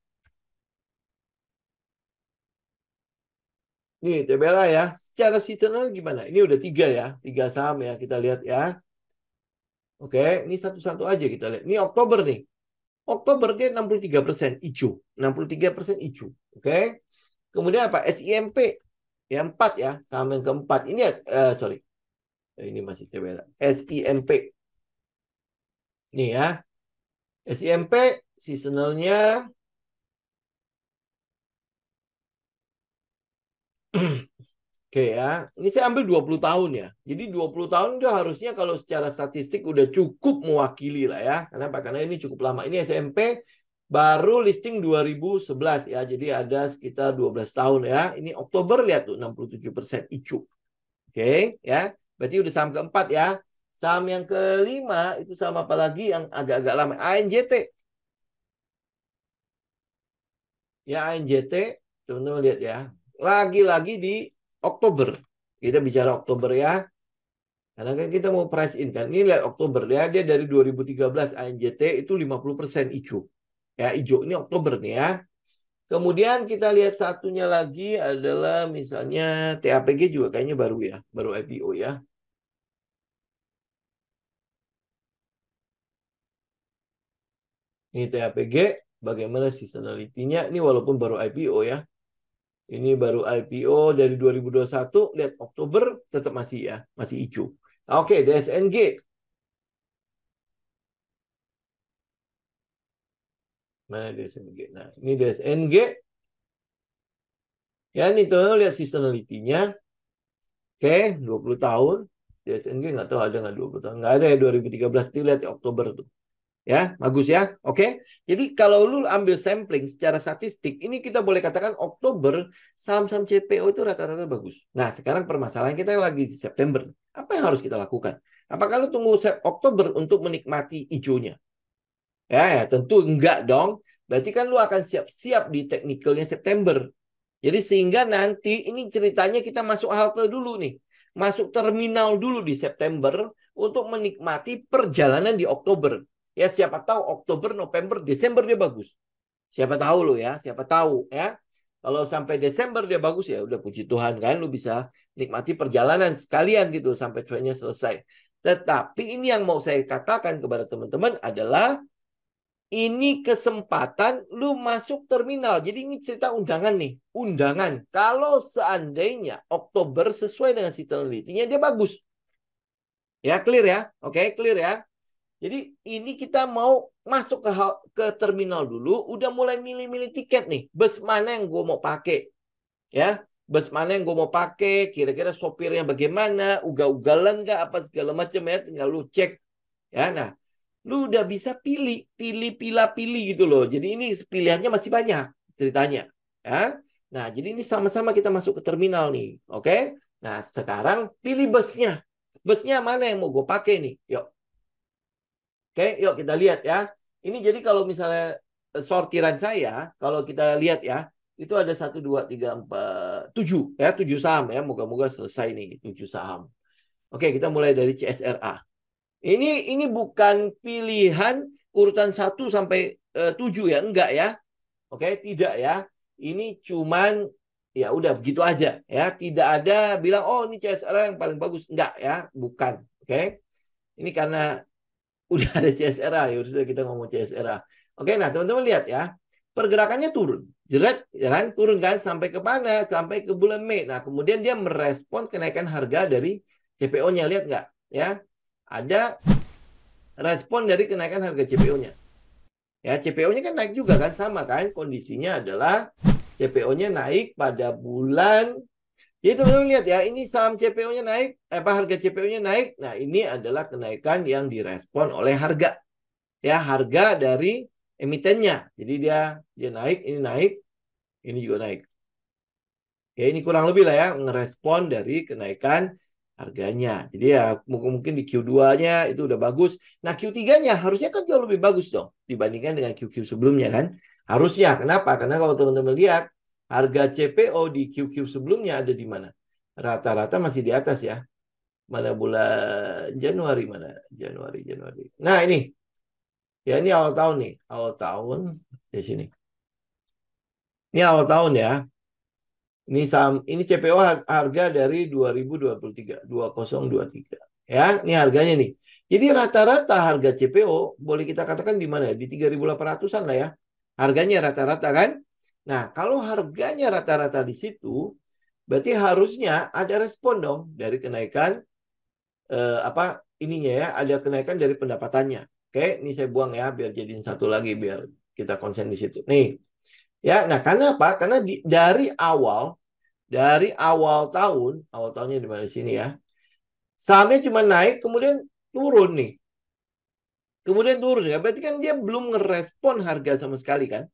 Nih, TBLA ya. Secara seasonal gimana? Ini udah 3 ya. 3 saham ya. Kita lihat ya. Oke, ini satu-satu aja kita lihat. Ini Oktober nih. Oktober dia 63% hijau. 63% hijau. Oke. Kemudian apa? SIMP. Ya 4 ya. Saham yang keempat. Ini sorry. Ini masih TBLA. SIMP. Nih ya. SIMP seasonalnya oke ya, ini saya ambil 20 tahun ya. Jadi 20 tahun itu harusnya kalau secara statistik udah cukup mewakili lah ya. Kenapa? Karena ini cukup lama. Ini SMP baru listing 2011 ya. Jadi ada sekitar 12 tahun ya. Ini Oktober lihat tuh 67% hijau. Oke ya. Berarti udah saham keempat ya. Saham yang kelima itu saham apa lagi yang agak-agak lama? ANJT. Ya ANJT, teman-teman lihat ya. Lagi-lagi di Oktober. Kita bicara Oktober ya. Karena kan kita mau price in kan. Ini lihat Oktober ya. Dia dari 2013 ANJT itu 50% hijau. Ya hijau. Ini Oktober nih ya. Kemudian kita lihat satunya lagi adalah misalnya TAPG juga kayaknya baru ya. Baru IPO ya. Ini THPG, bagaimana seasonality-nya? Ini walaupun baru IPO ya. Ini baru IPO dari 2021, lihat Oktober tetap masih ya, masih hijau. Oke, DSNG. Mana DSNG? Nah, ini DSNG. Ya, ini teman-teman lihat seasonality-nya. Oke, 20 tahun. DSNG nggak tahu ada nggak 20 tahun. Nggak ada ya 2013. Itu lihat ya, Oktober tuh. Ya, bagus ya. Oke. Jadi kalau lu ambil sampling secara statistik, ini kita boleh katakan Oktober saham-saham CPO itu rata-rata bagus. Nah, sekarang permasalahan kita lagi di September. Apa yang harus kita lakukan? Apakah lu tunggu Oktober untuk menikmati hijaunya? Ya, tentu enggak dong. Berarti kan lu akan siap-siap di teknikalnya September. Jadi sehingga nanti ini ceritanya kita masuk halte dulu nih. Masuk terminal dulu di September untuk menikmati perjalanan di Oktober. Ya siapa tahu Oktober, November, Desember dia bagus. Siapa tahu lo ya, siapa tahu ya. Kalau sampai Desember dia bagus ya udah puji Tuhan kan lu bisa nikmati perjalanan sekalian gitu sampai trennya selesai. Tetapi ini yang mau saya katakan kepada teman-teman adalah ini kesempatan lu masuk terminal. Jadi ini cerita undangan nih. Undangan. Kalau seandainya Oktober sesuai dengan seasonality-nya dia bagus. Ya, clear ya. Oke, clear ya. Jadi ini kita mau masuk ke terminal dulu. Udah mulai milih-milih tiket nih. Bus mana yang gue mau pakai. Ya, bus mana yang gue mau pakai. Kira-kira sopirnya bagaimana. Ugal-ugalan nggak apa segala macam ya. Tinggal lu cek. Ya, nah lu udah bisa pilih gitu loh. Jadi ini pilihannya masih banyak ceritanya. Ya. Nah, jadi ini sama-sama kita masuk ke terminal nih. Oke. Nah, sekarang pilih busnya. Busnya mana yang mau gue pakai nih? Yuk. Oke, yuk kita lihat ya. Ini jadi kalau misalnya sortiran saya, kalau kita lihat ya, itu ada 1, 2, 3, 4, 7 ya, 7 saham ya. Moga-moga selesai nih 7 saham. Oke, kita mulai dari CSRA. Ini bukan pilihan urutan 1 sampai 7 ya, enggak ya. Oke, tidak ya. Ini cuman ya udah begitu aja ya. Tidak ada bilang oh ini CSRA yang paling bagus, enggak ya, bukan. Oke. Ini karena udah ada CSRA ya, sudah kita ngomong CSRA. Oke, nah teman-teman lihat ya. Pergerakannya turun. Jerat ya kan, turun kan sampai ke mana? Sampai ke bulan Mei. Nah, kemudian dia merespon kenaikan harga dari CPO-nya, lihat nggak? Ya. Ada respon dari kenaikan harga CPO-nya. Ya, CPO-nya kan naik juga kan, sama kan? Kondisinya adalah CPO-nya naik pada bulan. Jadi teman-teman lihat ya, ini saham CPO-nya naik, harga CPO-nya naik. Nah, ini adalah kenaikan yang direspon oleh harga. Ya, harga dari emitennya. Jadi dia naik, ini juga naik. Ya, ini kurang lebih lah ya, ngerespon dari kenaikan harganya. Jadi ya mungkin di Q2-nya itu udah bagus. Nah, Q3-nya harusnya kan jauh lebih bagus dong dibandingkan dengan QQ sebelumnya kan. Harusnya. Kenapa? Karena kalau teman-teman lihat harga CPO di QQ sebelumnya ada di mana? Rata-rata masih di atas ya. Mana bulan Januari mana? Januari. Nah, ini. Ya ini awal tahun nih. Awal tahun di sini. Ini awal tahun ya. Ini saham, ini CPO harga dari 2023, 2023. Ya, ini harganya nih. Jadi rata-rata harga CPO boleh kita katakan di mana? Di 3.800-an lah ya. Harganya rata-rata kan? Nah, kalau harganya rata-rata di situ, berarti harusnya ada respon dong dari kenaikan ininya ya, ada kenaikan dari pendapatannya. Oke, ini saya buang ya biar jadiin satu lagi biar kita konsen di situ. Nih. Ya, nah karena apa? Karena dari awal tahunnya di mana sini ya. Sahamnya cuma naik kemudian turun nih. Kemudian turun ya. Berarti kan dia belum ngerespon harga sama sekali kan?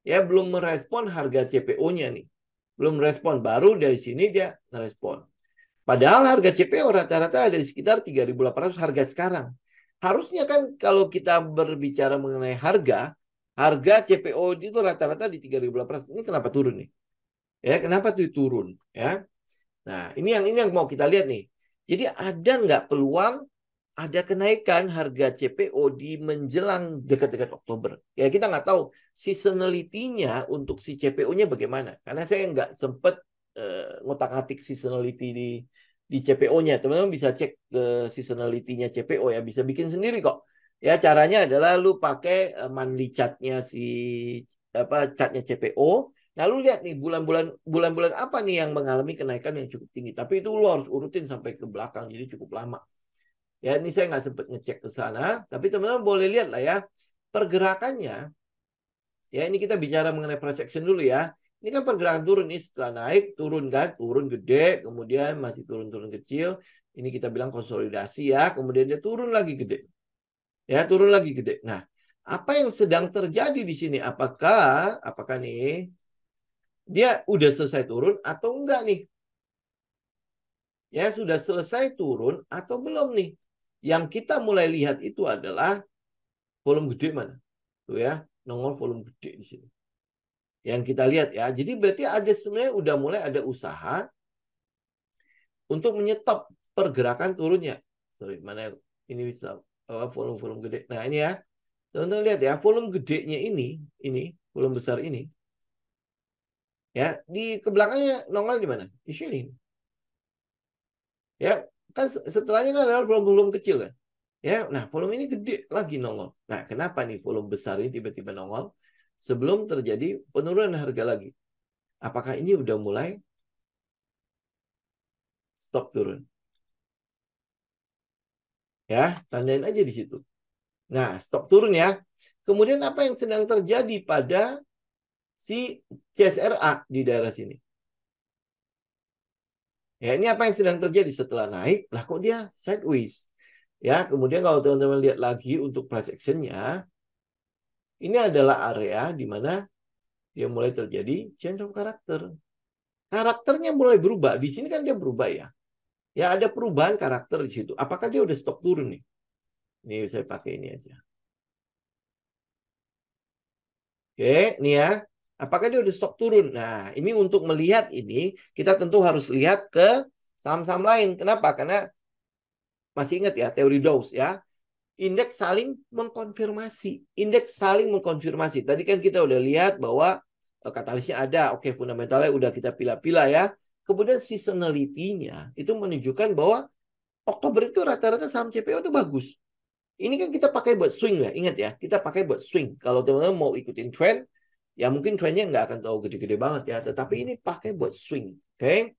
Ya, belum merespon harga CPO-nya nih. Belum respon, baru dari sini dia ngerespon. Padahal harga CPO rata-rata ada di sekitar 3.800 harga sekarang. Harusnya kan kalau kita berbicara mengenai harga CPO itu rata-rata di 3.800. Ini kenapa turun nih? Ya, kenapa tuh turun? Ya. Nah, ini yang mau kita lihat nih. Jadi ada nggak peluang ada kenaikan harga CPO di menjelang dekat-dekat Oktober? Ya, kita nggak tahu seasonality-nya untuk si CPO-nya bagaimana. Karena saya nggak sempat ngotak-ngatik seasonality di CPO-nya. Teman-teman bisa cek ke seasonality-nya CPO ya. Bisa bikin sendiri kok. Ya, caranya adalah lu pakai monthly chart-nya chartnya CPO. Nah, lu lihat nih bulan-bulan apa nih yang mengalami kenaikan yang cukup tinggi. Tapi itu lu harus urutin sampai ke belakang, jadi cukup lama. Ya, ini saya nggak sempat ngecek ke sana, tapi teman-teman boleh lihat lah ya pergerakannya. Ya, ini kita bicara mengenai price action dulu ya. Ini kan pergerakan turun nih, setelah naik turun kan, turun gede, kemudian masih turun-turun kecil. Ini kita bilang konsolidasi ya, kemudian dia turun lagi gede. Ya, turun lagi gede. Nah, apa yang sedang terjadi di sini? Apakah nih dia udah selesai turun atau enggak nih? Ya, sudah selesai turun atau belum nih? Yang kita mulai lihat itu adalah volume gede mana? Tuh ya, nongol volume gede di sini. Yang kita lihat ya. Jadi berarti ada sebenarnya udah mulai ada usaha untuk menyetop pergerakan turunnya. Sorry, mana ini bisa volume gede. Nah, ini ya. Teman-teman lihat ya, volume gedenya ini volume besar ini. Ya, di kebelakangnya nongol di mana? Di sini. Ya, kan setelahnya kan adalah volume kecil kan. Ya, nah volume ini gede lagi nongol. Nah, kenapa nih volume besar ini tiba-tiba nongol sebelum terjadi penurunan harga lagi? Apakah ini udah mulai stop turun? Ya, tandain aja di situ. Nah, stop turun ya. Kemudian apa yang sedang terjadi pada si CSRA di daerah sini? Ya, ini apa yang sedang terjadi setelah naik? Lah kok dia sideways? Ya, kemudian kalau teman-teman lihat lagi untuk price action-nya, ini adalah area di mana dia mulai terjadi change of character. Karakternya mulai berubah. Di sini kan dia berubah ya. Ya, ada perubahan karakter di situ. Apakah dia udah stop turun nih? Ini saya pakai ini aja. Oke, ini ya. Apakah dia udah stop turun? Nah, ini untuk melihat ini, kita tentu harus lihat ke saham-saham lain. Kenapa? Karena masih ingat ya, teori Dawes ya. Indeks saling mengkonfirmasi. Indeks saling mengkonfirmasi. Tadi kan kita udah lihat bahwa katalisnya ada. Oke, fundamentalnya udah kita pilah-pilah ya. Kemudian seasonality-nya itu menunjukkan bahwa Oktober itu rata-rata saham CPO itu bagus. Ini kan kita pakai buat swing ya. Ingat ya, kita pakai buat swing. Kalau teman-teman mau ikutin trend, ya mungkin trendnya nggak akan terlalu gede-gede banget ya. Tetapi ini pakai buat swing. Oke?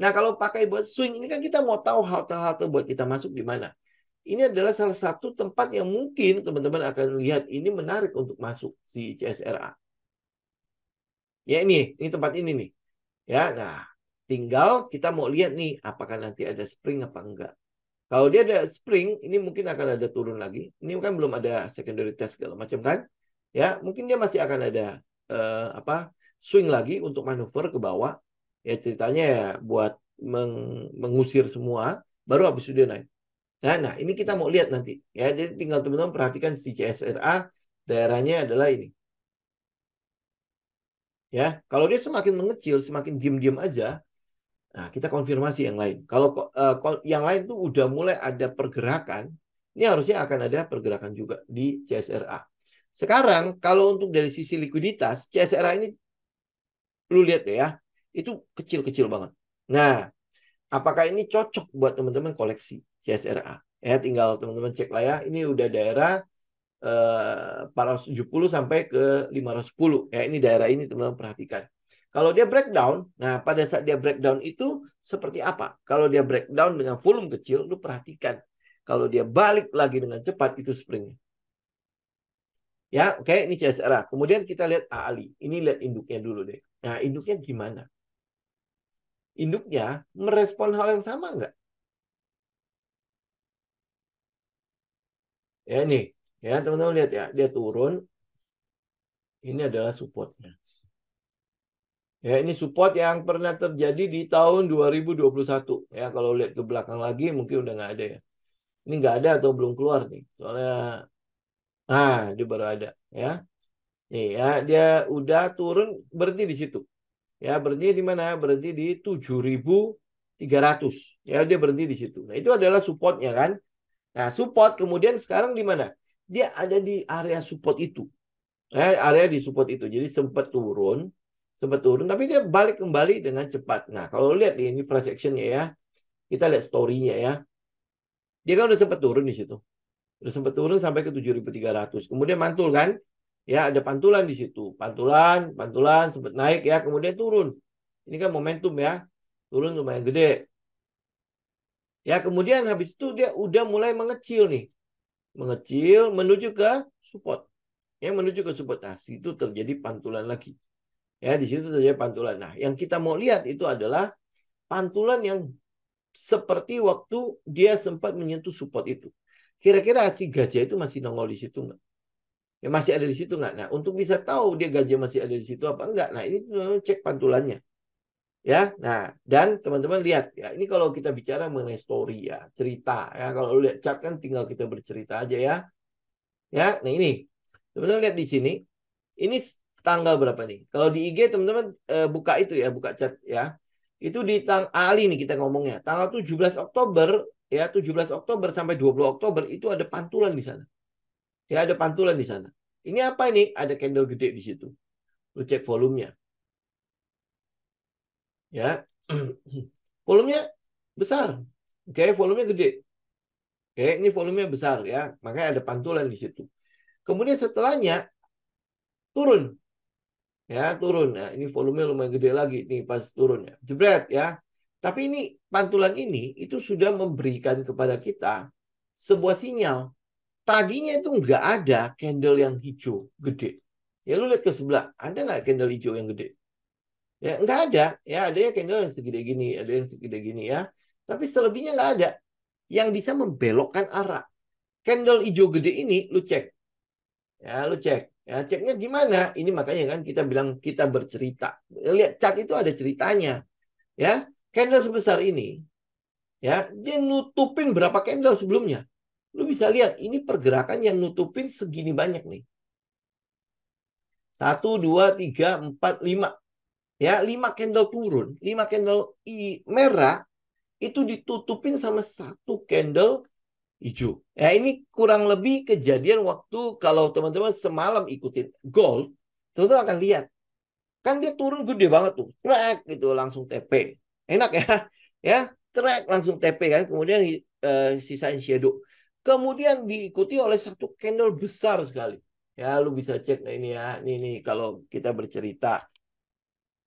Nah, kalau pakai buat swing, ini kan kita mau tahu halte-halte buat kita masuk di mana. Ini adalah salah satu tempat yang mungkin teman-teman akan lihat ini menarik untuk masuk si CSRA. Ya ini tempat ini nih. Ya, nah tinggal kita mau lihat nih apakah nanti ada spring apa enggak. Kalau dia ada spring, ini mungkin akan ada turun lagi. Ini kan belum ada secondary test segala macam kan? Ya, mungkin dia masih akan ada swing lagi untuk manuver ke bawah. Ya ceritanya ya buat mengusir semua, baru habis itu dia naik. Nah, ini kita mau lihat nanti. Ya, jadi tinggal teman-teman perhatikan si CSRA daerahnya adalah ini. Ya, kalau dia semakin mengecil, semakin diam-diam aja, nah kita konfirmasi yang lain. Kalau yang lain tuh udah mulai ada pergerakan, ini harusnya akan ada pergerakan juga di CSRA. Sekarang kalau untuk dari sisi likuiditas, CSRA ini lu lihat ya, itu kecil-kecil banget. Nah, apakah ini cocok buat teman-teman koleksi CSRA? Ya, tinggal teman-teman cek lah ya. Ini udah daerah 470 sampai ke 510. Ya, ini daerah ini teman-teman perhatikan. Kalau dia breakdown, nah pada saat dia breakdown itu seperti apa? Kalau dia breakdown dengan volume kecil, lu perhatikan. Kalau dia balik lagi dengan cepat, itu springnya. Ya, oke, ini CSRA. Kemudian kita lihat AALI. Ini lihat induknya dulu deh. Nah, induknya gimana? Induknya merespon hal yang sama nggak? Ya, ini. Ya, teman-teman lihat ya. Dia turun. Ini adalah supportnya. Ya, ini support yang pernah terjadi di tahun 2021. Ya, kalau lihat ke belakang lagi mungkin udah nggak ada ya. Ini nggak ada atau belum keluar nih. Soalnya, dia baru ada. Ya, nih ya, dia udah turun berhenti di situ. Ya, berhenti di mana? Berhenti di 7.300. Ya, dia berhenti di situ. Nah, itu adalah supportnya kan. Nah, support kemudian sekarang di mana? Dia ada di area support itu. Area di support itu. Jadi sempat turun, tapi dia balik kembali dengan cepat. Nah, kalau lihat ini price action-nya ya, kita lihat story-nya ya. Dia kan udah sempat turun di situ. Udah sempat turun sampai ke 7.300. Kemudian mantul kan? Ya, ada pantulan di situ. Pantulan, pantulan sempat naik ya, kemudian turun. Ini kan momentum ya. Turun lumayan gede. Ya, kemudian habis itu dia udah mulai mengecil nih. Mengecil menuju ke support. Ya, menuju ke support. Nah, situ terjadi pantulan lagi. Ya, di situ terjadi pantulan. Nah, yang kita mau lihat itu adalah pantulan yang seperti waktu dia sempat menyentuh support itu. Kira-kira si gajah itu masih nongol di situ nggak? Ya, masih ada di situ nggak? Nah, untuk bisa tahu dia gajah masih ada di situ apa enggak, nah ini cek pantulannya. Ya, nah, dan teman-teman lihat ya, ini kalau kita bicara mengenai story ya, cerita ya, kalau lihat chat kan tinggal kita bercerita aja ya. Ya, nah ini teman-teman lihat di sini, ini tanggal berapa nih? Kalau di IG teman-teman buka itu ya, buka chat ya. Itu di Ali nih kita ngomongnya. Tanggal 17 Oktober ya, 17 Oktober sampai 20 Oktober itu ada pantulan di sana. Ya, ada pantulan di sana. Ini apa ini? Ada candle gede di situ. Lu cek volumenya. Ya. Volumenya besar. Oke, volumenya gede. Oke, ini volumenya besar ya. Makanya ada pantulan di situ. Kemudian setelahnya turun. Ya, turun. Nah, ini volumenya lumayan gede lagi nih pas turun ya. Jebret ya. Tapi ini pantulan ini itu sudah memberikan kepada kita sebuah sinyal. Tadinya itu nggak ada candle yang hijau gede. Ya lu lihat ke sebelah, ada nggak candle hijau yang gede? Ya nggak ada. Ya ada ya candle yang segede gini, ada yang segede gini ya. Tapi selebihnya nggak ada yang bisa membelokkan arah. Candle hijau gede ini lu cek. Ya lu cek. Ya ceknya gimana? Ini makanya kan kita bilang kita bercerita. Lihat chart itu ada ceritanya. Ya, candle sebesar ini ya, dia nutupin berapa candle sebelumnya. Lu bisa lihat ini pergerakan yang nutupin segini banyak nih. 1, 2, 3, 4, 5. Ya, 5 candle turun, 5 candle merah itu ditutupin sama 1 candle hijau. Ya, ini kurang lebih kejadian waktu kalau teman-teman semalam ikutin gold, teman-teman akan lihat. Kan dia turun gede banget tuh. Trek gitu langsung TP. Enak ya. Ya, trek langsung TP kan. Kemudian sisain shadow. Kemudian diikuti oleh 1 candle besar sekali. Ya, lu bisa cek nah ini ya. Ini kalau kita bercerita.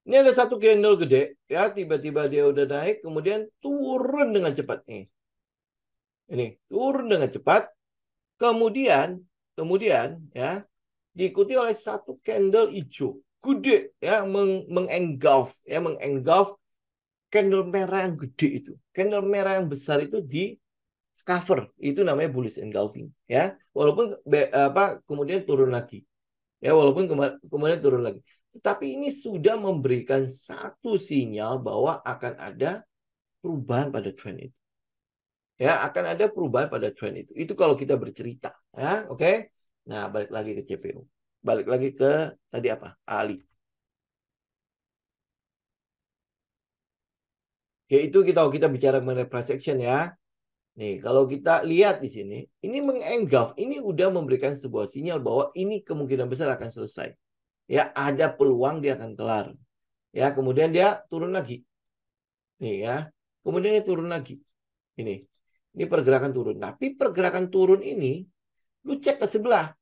Ini ada 1 candle gede, ya tiba-tiba dia udah naik, kemudian turun dengan cepat nih. Ini turun dengan cepat, kemudian ya diikuti oleh 1 candle hijau, gede ya mengengulf ya mengengulf candle merah yang gede itu, candle merah yang besar itu di cover, itu namanya bullish engulfing ya, walaupun kemudian turun lagi. Ya, walaupun kemudian turun lagi. Tetapi ini sudah memberikan satu sinyal bahwa akan ada perubahan pada tren itu. Ya, akan ada perubahan pada tren itu. Itu kalau kita bercerita. Ya, oke. Nah, balik lagi ke CPO. Balik lagi ke tadi apa? Ali. Ya, itu kita bicara mengenai price action ya. Nih, kalau kita lihat di sini, ini mengengulf, ini udah memberikan sebuah sinyal bahwa ini kemungkinan besar akan selesai. Ya, ada peluang dia akan kelar. Ya, kemudian dia turun lagi. Nih ya. Kemudian dia turun lagi. Ini. Ini pergerakan turun. Tapi pergerakan turun ini lu cek ke sebelah.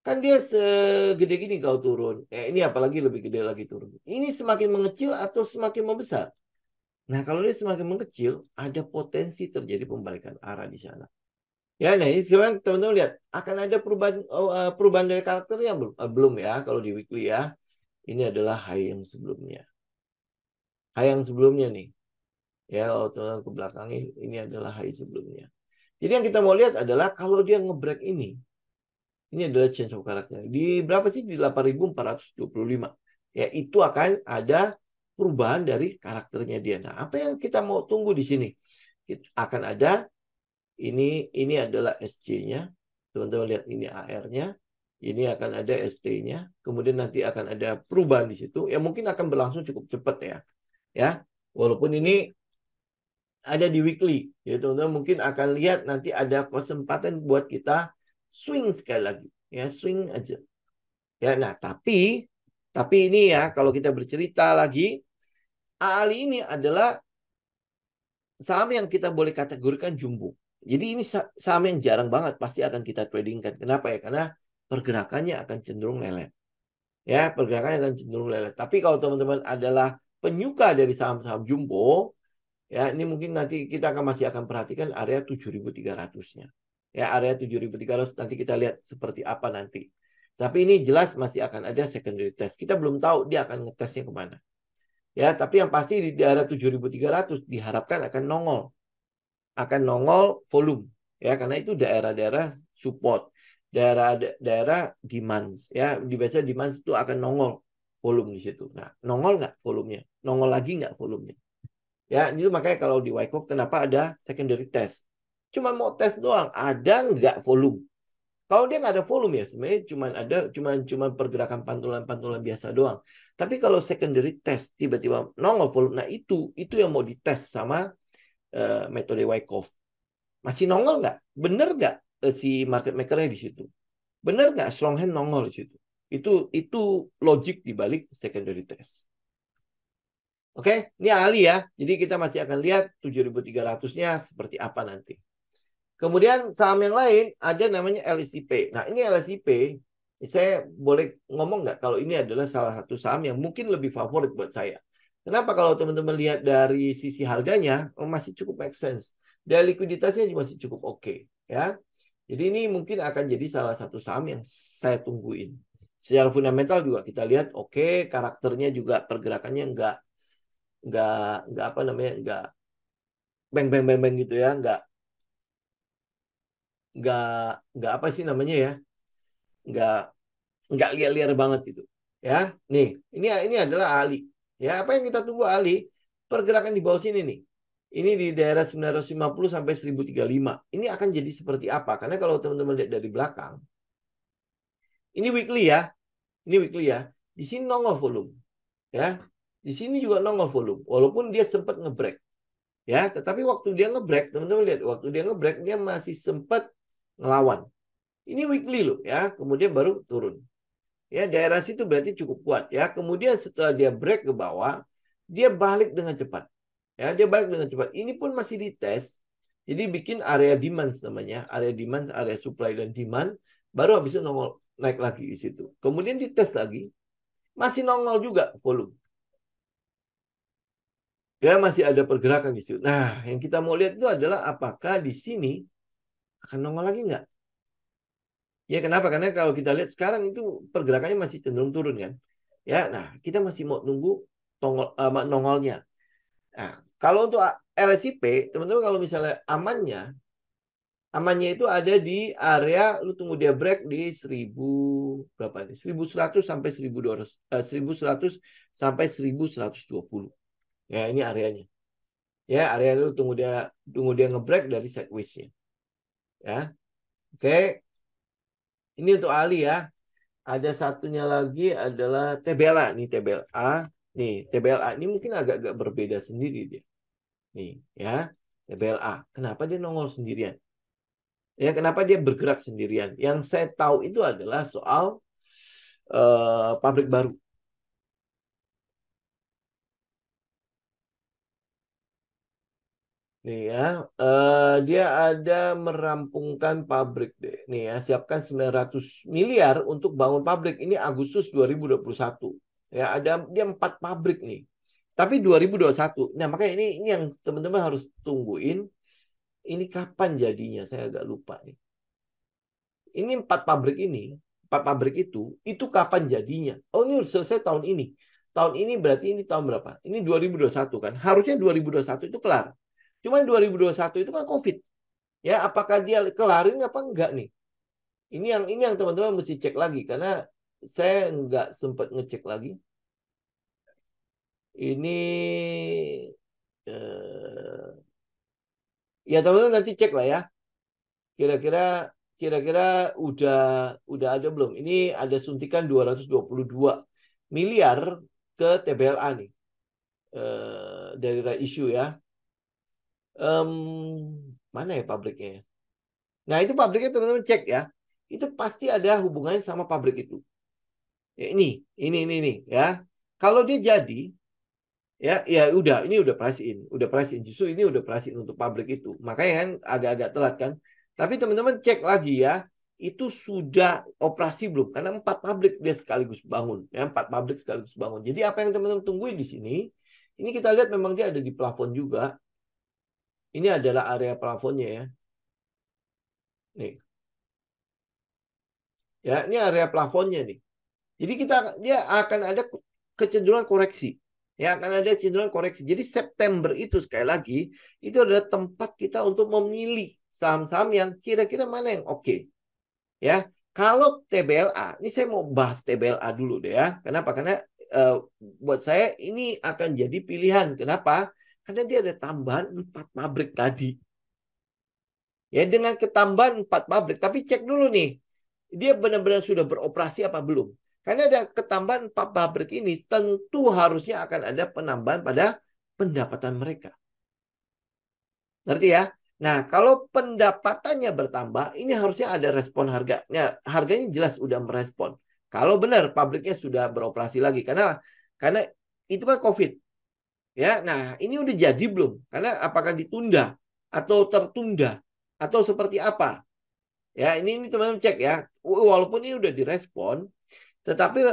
Kan dia segede gini kalau turun. Ini apalagi lebih gede lagi turun. Ini semakin mengecil atau semakin membesar? Nah, kalau dia semakin mengecil, ada potensi terjadi pembalikan arah di sana. Ya, nah ini sekarang teman-teman lihat akan ada perubahan dari karakternya belum ya kalau di weekly ya. Ini adalah high yang sebelumnya. High yang sebelumnya nih. Ya, kalau teman ke belakang ini adalah high sebelumnya. Jadi yang kita mau lihat adalah kalau dia ngebreak ini adalah change of character. Di berapa sih? Di 8.425. Ya, itu akan ada perubahan dari karakternya dia. Nah, apa yang kita mau tunggu di sini? Akan ada ini adalah SC-nya. Teman-teman lihat ini AR-nya. Ini akan ada ST-nya. Kemudian nanti akan ada perubahan di situ. Ya mungkin akan berlangsung cukup cepat ya. Ya, walaupun ini ada di weekly, ya teman-teman mungkin akan lihat nanti ada kesempatan buat kita swing sekali lagi, ya swing aja. Ya, nah tapi ini ya kalau kita bercerita lagi, Ali ini adalah saham yang kita boleh kategorikan jumbo. Jadi ini saham yang jarang banget pasti akan kita tradingkan. Kenapa ya? Karena pergerakannya akan cenderung lelet. Ya, pergerakannya akan cenderung lelet. Tapi kalau teman-teman adalah penyuka dari saham-saham jumbo, ya ini mungkin nanti kita masih akan perhatikan area 7.300-nya. Ya, area 7.300 nanti kita lihat seperti apa nanti. Tapi ini jelas masih akan ada secondary test. Kita belum tahu dia akan ngetesnya kemana. Ya, tapi yang pasti di daerah 7.300 diharapkan akan nongol. Akan nongol volume. Ya, karena itu daerah-daerah support. Daerah demand. Ya, di biasa demand itu akan nongol volume di situ. Nah, nongol nggak volumenya? Nongol lagi nggak volumenya? Ya, itu makanya kalau di Wyckoff kenapa ada secondary test. Cuma mau tes doang, ada nggak volume? Kalau dia nggak ada volume ya sebenarnya cuma pergerakan pantulan-pantulan biasa doang. Tapi kalau secondary test tiba-tiba nongol volume, nah itu yang mau dites sama metode Wyckoff. Masih nongol nggak? Bener nggak si market makernya di situ? Bener nggak strong hand nongol di situ? Itu logik dibalik secondary test. Oke, ini ahli ya. Jadi kita masih akan lihat 7.300-nya seperti apa nanti. Kemudian saham yang lain ada namanya LSIP. Nah, ini LSIP, saya boleh ngomong nggak kalau ini adalah salah satu saham yang mungkin lebih favorit buat saya. Kenapa? Kalau teman-teman lihat dari sisi harganya, masih cukup make sense. Dan likuiditasnya juga masih cukup oke. Ya. Jadi ini mungkin akan jadi salah satu saham yang saya tungguin. Secara fundamental juga kita lihat oke, karakternya juga pergerakannya nggak apa namanya, nggak bang bang bang bang gitu ya, nggak apa sih namanya ya, nggak nggak liar-liar banget gitu ya. Nih, ini adalah Ali ya. Apa yang kita tunggu Ali? Pergerakan di bawah sini nih, ini di daerah 950 sampai 1035 ini akan jadi seperti apa? Karena kalau teman-teman lihat dari belakang, ini weekly ya, ini weekly ya, di sini nongol volume ya, di sini juga nongol volume walaupun dia sempat ngebreak ya, tetapi waktu dia ngebreak, teman-teman lihat, waktu dia ngebreak dia masih sempat ngelawan. Ini weekly loh ya, kemudian baru turun. Ya, daerah situ berarti cukup kuat ya. Kemudian setelah dia break ke bawah, dia balik dengan cepat. Ya, dia balik dengan cepat. Ini pun masih dites. Jadi bikin area demand namanya, area demand, area supply dan demand, baru habis itu nongol naik lagi di situ. Kemudian dites lagi, masih nongol juga volume. Ya, masih ada pergerakan di situ. Nah, yang kita mau lihat itu adalah apakah di sini akan nongol lagi nggak? Ya, kenapa? Karena kalau kita lihat sekarang itu pergerakannya masih cenderung turun kan. Ya, nah kita masih mau nunggu nongolnya. Nah, kalau untuk LSIP, teman-teman kalau misalnya amannya itu ada di area lu tunggu dia break di 1000 berapa nih? 1100 sampai 1200 1100 sampai 1120. Ya, ini areanya. Ya, area lu tunggu dia ngebreak dari sideways-nya. Ya. Oke, ini untuk Ali ya. Ada satunya lagi adalah TBLA. Nih TBLA. Nih TBLA ini mungkin agak-agak berbeda sendiri dia. Nih ya. TBLA. Kenapa dia nongol sendirian? Ya, kenapa dia bergerak sendirian? Yang saya tahu itu adalah soal pabrik baru. Nih ya, dia ada merampungkan pabrik deh. Nih ya, siapkan 900 miliar untuk bangun pabrik. Ini Agustus 2021. Ya, ada dia 4 pabrik nih. Tapi 2021. Nah, makanya ini yang teman-teman harus tungguin. Ini kapan jadinya? Saya agak lupa nih. Ini 4 pabrik itu kapan jadinya? Oh, ini udah selesai tahun ini. Tahun ini berarti ini tahun berapa? Ini 2021 kan? Harusnya 2021 itu kelar. Cuman 2021 itu kan COVID. Ya, apakah dia kelarin apa enggak nih? Ini yang teman-teman mesti cek lagi karena saya enggak sempat ngecek lagi. Ini eh, ya teman-teman nanti cek lah ya. Kira-kira kira-kira udah ada belum? Ini ada suntikan 222 miliar ke TBLA nih. Dari issue ya. Mana ya pabriknya ya? Nah, itu pabriknya teman-teman cek ya. Itu pasti ada hubungannya sama pabrik itu. Ya, ini ya. Kalau dia jadi, Ya udah, ini udah price in, Justru ini udah price in untuk pabrik itu. Makanya kan agak-agak telat kan. Tapi teman-teman cek lagi ya, itu sudah operasi belum? Karena 4 pabrik dia sekaligus bangun, ya 4 pabrik sekaligus bangun. Jadi apa yang teman-teman tungguin di sini? Ini kita lihat memang dia ada di plafon juga. Ini adalah area plafonnya ya. Nih. Ya, ini area plafonnya nih. Jadi dia akan ada kecenderungan koreksi. Ya, akan ada kecenderungan koreksi. Jadi September itu sekali lagi itu adalah tempat kita untuk memilih saham-saham yang kira-kira mana yang oke. Ya, kalau TBLA, ini saya mau bahas TBLA dulu deh ya. Kenapa? Karena buat saya ini akan jadi pilihan. Kenapa? Karena dia ada tambahan 4 pabrik tadi. Ya, dengan ketambahan 4 pabrik, tapi cek dulu nih, dia benar-benar sudah beroperasi apa belum? Karena ada ketambahan 4 pabrik ini, tentu harusnya akan ada penambahan pada pendapatan mereka. Ngerti ya? Nah, kalau pendapatannya bertambah, ini harusnya ada respon harga. Nah, harganya jelas sudah merespon. Kalau benar pabriknya sudah beroperasi lagi, karena itu kan COVID. Ya, nah ini udah jadi belum? Karena apakah ditunda atau tertunda atau seperti apa? Ya, ini teman-teman cek ya. Walaupun ini udah direspon, tetapi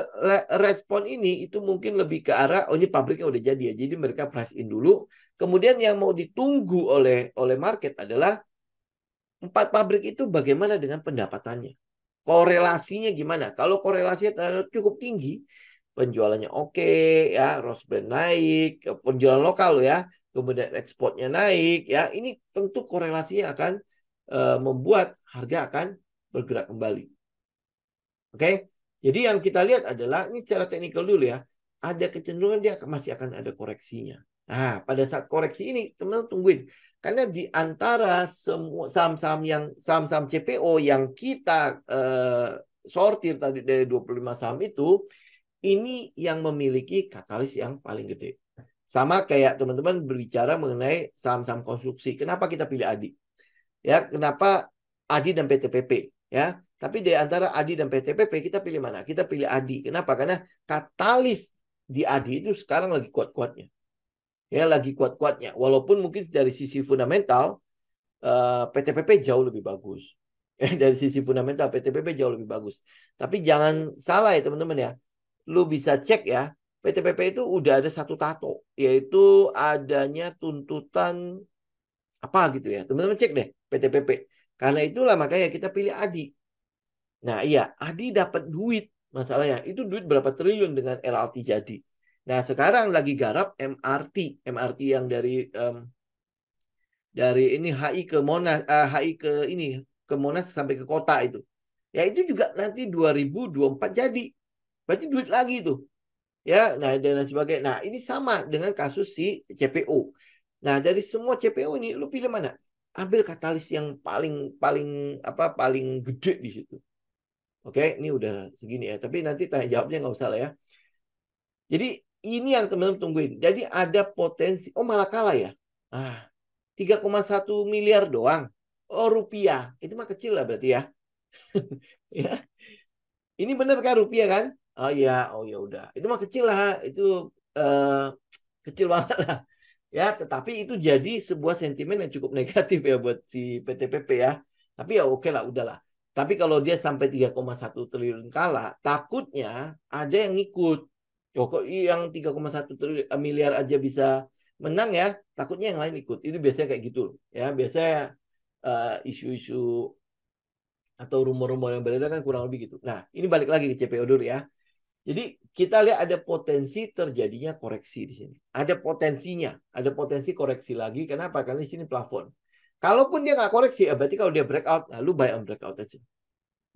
respon ini itu mungkin lebih ke arah, oh ini pabriknya udah jadi ya. Jadi mereka price in dulu. Kemudian yang mau ditunggu oleh market adalah 4 pabrik itu bagaimana dengan pendapatannya. Korelasinya gimana? Kalau korelasinya cukup tinggi, penjualannya oke, ya, Rose Brand naik, penjualan lokal ya, kemudian ekspornya naik, ya, ini tentu korelasinya akan membuat harga akan bergerak kembali. Oke, jadi yang kita lihat adalah ini secara teknikal dulu ya, ada kecenderungan dia masih akan ada koreksinya. Nah, pada saat koreksi ini teman-teman tungguin, karena di antara semua saham-saham CPO yang kita sortir tadi dari 25 saham itu, ini yang memiliki katalis yang paling gede. Sama kayak teman-teman berbicara mengenai saham-saham konstruksi. Kenapa kita pilih ADI? Ya, kenapa ADI dan PTPP? Ya, tapi di antara ADI dan PTPP kita pilih mana? Kita pilih ADI. Kenapa? Karena katalis di ADI itu sekarang lagi kuat-kuatnya. Ya, lagi kuat-kuatnya. Walaupun mungkin dari sisi fundamental PTPP jauh lebih bagus. Dari sisi fundamental PTPP jauh lebih bagus. Tapi jangan salah ya teman-teman ya. Lu bisa cek ya, PTPP itu udah ada satu tato, yaitu adanya tuntutan apa gitu ya. Teman-teman cek deh PTPP. Karena itulah makanya kita pilih ADI. Nah iya, ADI dapat duit. Masalahnya itu duit berapa triliun dengan LRT jadi. Nah sekarang lagi garap MRT yang dari ini HI ke Monas, HI ke ini ke Monas sampai ke kota itu. Ya itu juga nanti 2024 jadi. Berarti duit lagi tuh. Ya, nah dan sebagainya. Nah, ini sama dengan kasus si CPO. Nah, dari semua CPO ini lu pilih mana? Ambil katalis yang paling paling apa paling gede di situ. Oke, ini udah segini ya. Tapi nanti tanya jawabnya nggak usah lah ya. Jadi ini yang teman-teman tungguin. Jadi ada potensi. Oh malah kalah ya. 3,1 miliar doang. Oh rupiah. Itu mah kecil lah berarti ya. Ya. Ini bener kan rupiah kan? Oh ya udah. Itu mah kecil lah. Itu kecil banget lah. Ya, tetapi itu jadi sebuah sentimen yang cukup negatif ya buat si PTPP ya. Tapi ya oke lah, udahlah. Tapi kalau dia sampai 3,1 triliun kalah, takutnya ada yang ngikut. Kok yang 3,1 miliar aja bisa menang ya, takutnya yang lain ikut. Itu biasanya kayak gitu. Ya, biasanya isu-isu atau rumor-rumor yang beredar kan kurang lebih gitu. Nah, ini balik lagi ke CPO dulu ya. Jadi kita lihat ada potensi terjadinya koreksi di sini. Ada potensinya, ada potensi koreksi lagi. Kenapa? Karena di sini plafon. Kalaupun dia nggak koreksi, ya berarti kalau dia breakout, nah lu buy on breakout aja.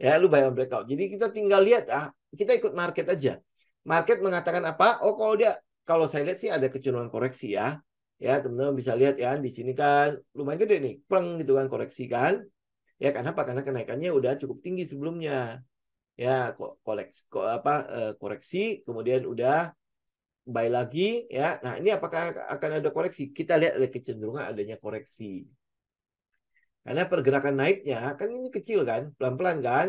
Ya, lu buy on breakout. Jadi kita tinggal lihat, kita ikut market aja. Market mengatakan apa? Oh, kalau saya lihat sih ada kecenderungan koreksi ya. Ya, teman-teman bisa lihat ya, di sini kan lumayan gede nih, pleng gitu kan koreksi kan. Ya, kenapa? Karena kenaikannya udah cukup tinggi sebelumnya. Ya, koreksi, kemudian udah buy lagi ya. Nah, ini apakah akan ada koreksi? Kita lihat ada kecenderungan adanya koreksi. Karena pergerakan naiknya kan ini kecil kan, pelan-pelan kan.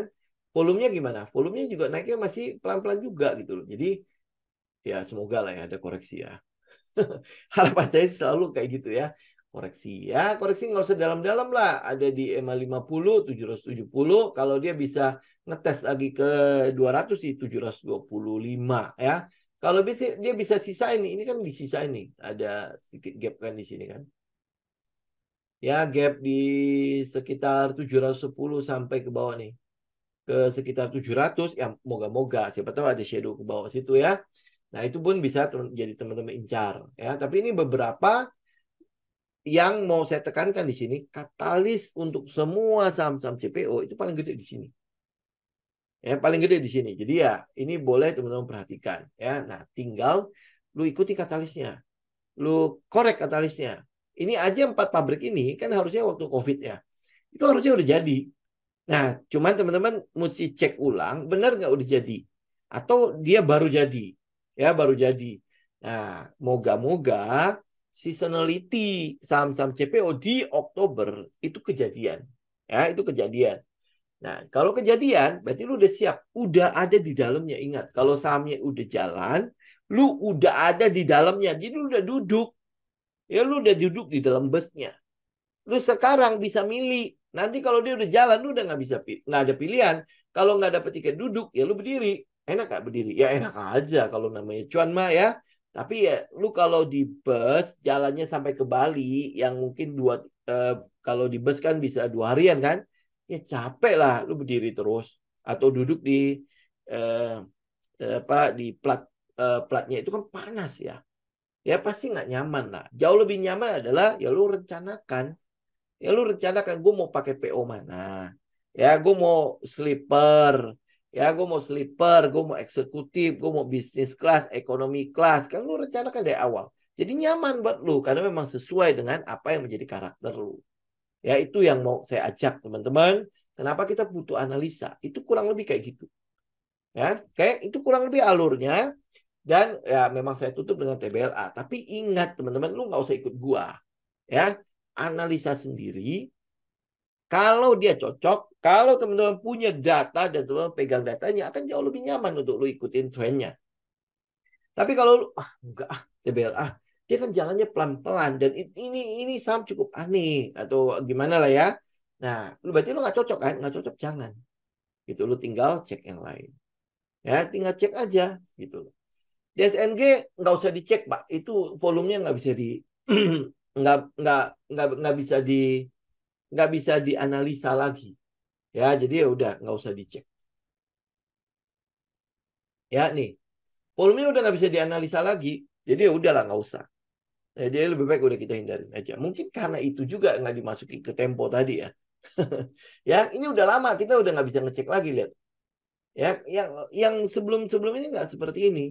Volumenya gimana? Volumenya juga naiknya masih pelan-pelan juga gitu loh. Jadi ya semoga lah ya ada koreksi ya. Harapan saya selalu kayak gitu ya. Koreksi ya, koreksi nggak usah dalam-dalam lah. Ada di EMA 50, 770. Kalau dia bisa ngetes lagi ke 200 sih 725 ya. Kalau bisa dia bisa sisain ini kan disisain nih. Ada sedikit gap kan di sini kan. Ya, gap di sekitar 710 sampai ke bawah nih. Ke sekitar 700 ya moga-moga siapa tahu ada shadow ke bawah situ ya. Nah, itu pun bisa jadi teman-teman incar ya. Tapi ini beberapa yang mau saya tekankan di sini, katalis untuk semua saham-saham CPO itu paling gede di sini. Ya, paling gede di sini. Jadi ya, ini boleh teman-teman perhatikan ya. Nah, tinggal lu ikuti katalisnya. Lu korek katalisnya. Ini aja 4 pabrik ini kan harusnya waktu Covid ya. Itu harusnya udah jadi. Nah, cuman teman-teman mesti cek ulang, benar nggak udah jadi? Atau dia baru jadi? Ya, baru jadi. Nah, moga-moga seasonality saham-saham CPO di Oktober itu kejadian. Ya, itu kejadian. Nah, kalau kejadian, berarti lu udah siap. Udah ada di dalamnya. Ingat, kalau sahamnya udah jalan, lu udah ada di dalamnya. Jadi lu udah duduk. Ya, lu udah duduk di dalam busnya. Lu sekarang bisa milih. Nanti kalau dia udah jalan, lu udah nggak ada pilihan. Kalau nggak dapet tiket duduk, ya lu berdiri. Enak nggak berdiri? Ya enak aja kalau namanya cuan mah ya. Tapi ya lu kalau di bus jalannya sampai ke Bali, yang mungkin kalau di bus kan bisa 2 harian kan? Ya capek lah, lu berdiri terus atau duduk di eh, di platnya itu kan panas ya. Ya pasti nggak nyaman lah. Jauh lebih nyaman adalah ya lu rencanakan. Ya lu rencanakan gue mau pakai PO mana. Ya gue mau sleeper. Ya gue mau sleeper, gue mau eksekutif, gue mau bisnis kelas, ekonomi kelas. Kan lu rencanakan dari awal. Jadi nyaman buat lu karena memang sesuai dengan apa yang menjadi karakter lu. Ya itu yang mau saya ajak teman-teman. Kenapa kita butuh analisa? Itu kurang lebih kayak gitu. Ya, kayak itu kurang lebih alurnya. Dan ya memang saya tutup dengan TBLA. Tapi ingat teman-teman, lu nggak usah ikut gua. Ya, analisa sendiri. Kalau dia cocok, kalau teman-teman punya data dan teman-teman pegang datanya, akan jauh lebih nyaman untuk lu ikutin trennya. Tapi kalau lu, enggak TBLA, dia kan jalannya pelan-pelan dan ini saham cukup aneh atau gimana lah ya. Nah, lu berarti lu nggak cocok kan? Nggak cocok jangan. Gitu, lu tinggal cek yang lain. Ya, tinggal cek aja gitu. DSNG nggak usah dicek, Pak. Itu volumenya nggak bisa di nggak bisa dianalisa lagi. Ya, jadi ya udah nggak usah dicek. Ya nih, volumenya udah nggak bisa dianalisa lagi. Jadi ya udahlah nggak usah. Ya, jadi lebih baik udah kita hindarin aja. Mungkin karena itu juga nggak dimasuki ke tempo tadi ya. Ya, ini udah lama kita udah nggak bisa ngecek lagi lihat. Ya, yang sebelum ini nggak seperti ini.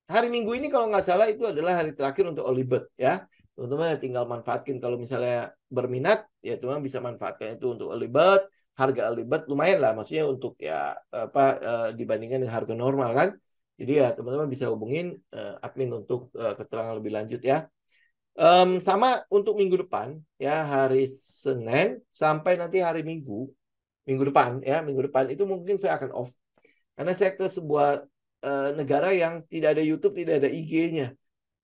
Hari Minggu ini kalau nggak salah itu adalah hari terakhir untuk early bird ya. Teman-teman tinggal manfaatkan kalau misalnya berminat ya teman bisa manfaatkan itu untuk early bird. Harga early bird lumayan lah maksudnya untuk ya apa dibandingkan dengan harga normal kan. Jadi ya teman-teman bisa hubungin admin untuk keterangan lebih lanjut ya. Sama untuk minggu depan ya hari Senin sampai nanti hari minggu depan ya minggu depan itu mungkin saya akan off karena saya ke sebuah negara yang tidak ada YouTube, tidak ada IG-nya.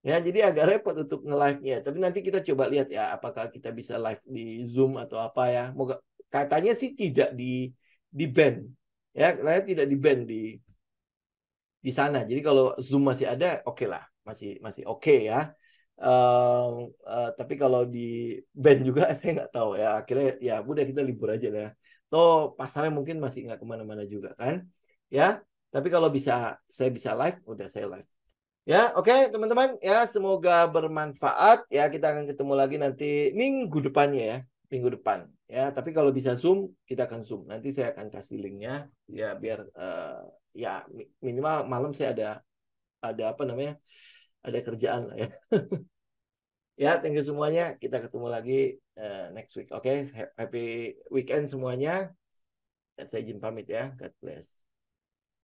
Ya, jadi agak repot untuk nge-live-nya. Tapi nanti kita coba lihat ya, apakah kita bisa live di Zoom atau apa ya. Moga katanya sih tidak di ban. Ya, katanya tidak di ban di sana. Jadi kalau Zoom masih ada, oke lah, masih oke ya. Tapi kalau di ban juga saya nggak tahu ya. Akhirnya ya udah kita libur aja lah. Toh pasarnya mungkin masih nggak kemana-mana juga kan. Ya, tapi kalau saya bisa live, udah saya live. Ya, oke teman-teman. Ya, semoga bermanfaat. Ya, kita akan ketemu lagi nanti minggu depannya ya. Minggu depan. Ya, tapi kalau bisa Zoom, kita akan Zoom. Nanti saya akan kasih linknya. Ya, biar ya minimal malam saya ada apa namanya? Ada kerjaan lah ya. Ya, thank you semuanya. Kita ketemu lagi next week. Oke, happy weekend semuanya. Saya izin pamit ya. God bless.